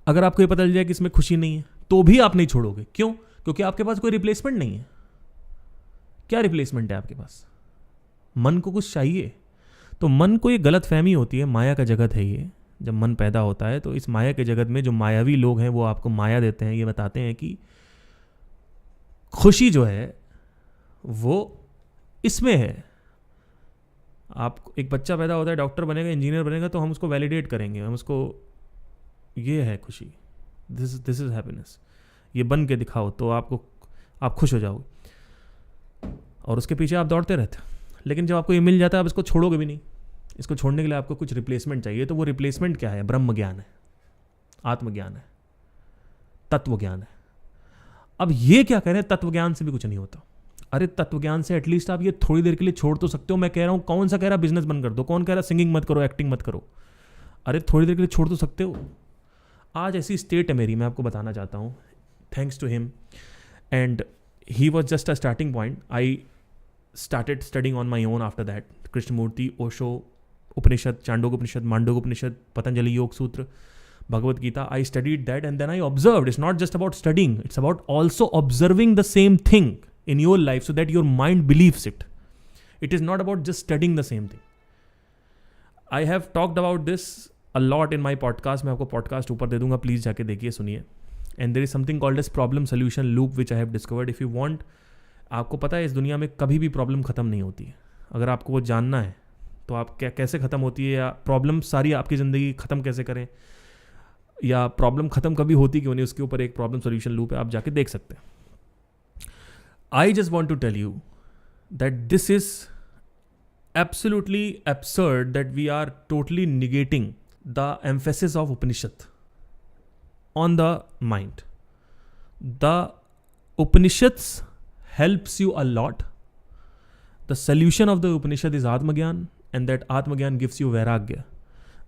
अगर आपको ये पता चल जाए कि इसमें खुशी नहीं है तो भी आप नहीं छोड़ोगे। क्यों? क्योंकि आपके पास कोई रिप्लेसमेंट नहीं है। क्या रिप्लेसमेंट है आपके पास? मन को कुछ चाहिए। तो मन को ये गलत फहमी होती है, माया का जगत है ये। जब मन पैदा होता है तो इस माया के जगत में जो मायावी लोग हैं वो आपको माया देते हैं, ये बताते हैं कि खुशी जो है वो इसमें है। आप एक बच्चा पैदा होता है, डॉक्टर बनेगा, इंजीनियर बनेगा, तो हम उसको वैलिडेट करेंगे, हम उसको, ये है खुशी, दिस इज हैप्पीनेस, ये बन के दिखाओ तो आप खुश हो जाओगे और उसके पीछे आप दौड़ते रहते हो। लेकिन जब आपको ये मिल जाता है आप इसको छोड़ोगे भी नहीं। इसको छोड़ने के लिए आपको कुछ रिप्लेसमेंट चाहिए। तो वो रिप्लेसमेंट क्या है? ब्रह्म ज्ञान है, आत्मज्ञान है, तत्व ज्ञान है। अब ये क्या कह रहे हैं, तत्व ज्ञान से भी कुछ नहीं होता। अरे तत्व ज्ञान से एटलीस्ट आप ये थोड़ी देर के लिए छोड़ तो सकते हो। मैं कह रहा हूं, कौन सा कह रहा बिजनेस बंद कर दो, कौन कह रहा सिंगिंग मत करो, एक्टिंग मत करो। अरे थोड़ी देर के लिए छोड़ तो सकते हो। आज ऐसी स्टेट है मेरी, मैं आपको बताना चाहता हूँ, thanks to him, and he was just a starting point. I started studying on my own after that. Krishnamurti, Osho, Upanishad, Chandogya Upanishad, Mandogya Upanishad, Patanjali Yoga Sutra, Bhagavad Gita. I studied that and then I observed. It's not just about studying, it's about also observing the same thing in your life so that your mind believes it. It is not about just studying the same thing. I have talked about this a lot in my podcast. मैं आपको podcast ऊपर दे दूंगा, please जाके देखिए, सुनिए. And there is something called as problem solution loop which I have discovered. If you want, आपको पता है इस दुनिया में कभी भी प्रॉब्लम ख़त्म नहीं होती है। अगर आपको वो जानना है तो आप कैसे ख़त्म होती है, या प्रॉब्लम सारी आपकी ज़िंदगी ख़त्म कैसे करें, या प्रॉब्लम ख़त्म कभी होती क्यों नहीं, उसके ऊपर एक प्रॉब्लम सॉल्यूशन लूप है, आप जाके देख सकते हैं। I just want to tell you that this is absolutely absurd that we are totally negating the emphasis of Upanishad on the mind. The Upanishads helps you a lot. The solution of the Upanishad is Atmagyan, and that Atmagyan gives you Vairagya.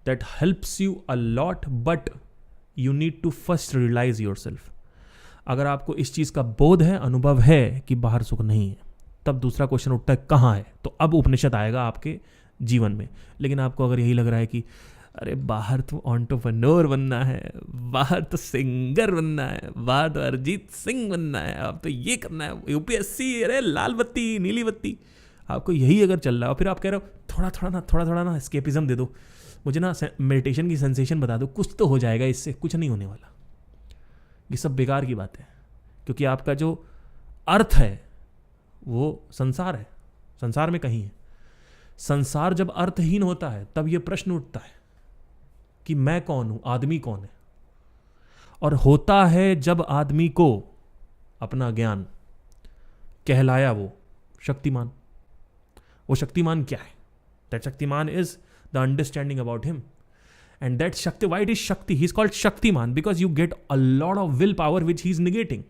That helps you a lot, but you need to first realize yourself. अगर आपको इस चीज़ का बोध है, अनुभव है कि बाहर सुख नहीं है, तब दूसरा क्वेश्चन उठता है कहाँ है, तो अब उपनिषद आएगा आपके जीवन में। लेकिन आपको अगर यही लग रहा है कि अरे बाहर तो एंटरप्रेन्योर बनना है, बाहर तो सिंगर बनना है, बाहर तो अरिजीत सिंह बनना है, अब तो ये करना है, यूपीएससी, अरे लाल बत्ती नीली बत्ती, आपको यही अगर चल रहा है, फिर आप कह रहे हो थोड़ा थोड़ा ना एस्केपिज्म दे दो, मुझे ना मेडिटेशन की सेंसेशन बता दो, कुछ तो हो जाएगा इससे। कुछ नहीं होने वाला, ये सब बेकार की बात है। क्योंकि आपका जो अर्थ है वो संसार है, संसार में कहीं है। संसार जब अर्थहीन होता है तब ये प्रश्न उठता है कि मैं कौन हूं, आदमी कौन है। और होता है जब आदमी को अपना ज्ञान, कहलाया वो शक्तिमान। वो शक्तिमान क्या है? That Shaktimaan is the understanding about him, and that शक्ति, व्हाई इट इज शक्ति, he is called Shaktimaan because you get a lot of will power which he is negating.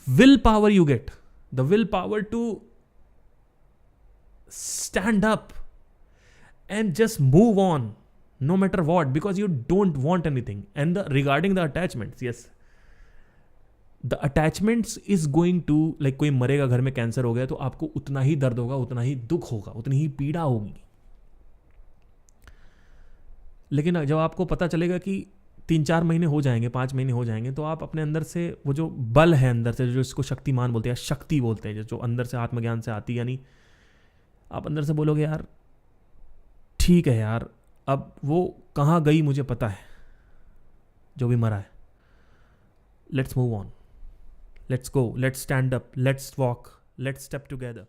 Will power you get, the willpower to stand up and just move on no matter what, because you don't want anything. And regarding the attachments, yes, the attachments is going to, like कोई मरेगा, घर में cancer हो गया, तो आपको उतना ही दर्द होगा, उतना ही दुख होगा, उतनी ही पीड़ा होगी। लेकिन जब आपको पता चलेगा कि 3-4 महीने हो जाएंगे, 5 महीने हो जाएंगे, तो आप अपने अंदर से वो जो बल है अंदर से, जो इसको शक्तिमान बोलते हैं, शक्ति बोलते हैं, जो अंदर से आत्मज्ञान से आती है, यानी आप अंदर से बोलोगे यार ठीक है यार, अब वो कहाँ गई मुझे पता है, जो भी मरा है, let's move on, let's go, let's stand up, let's walk, let's step together.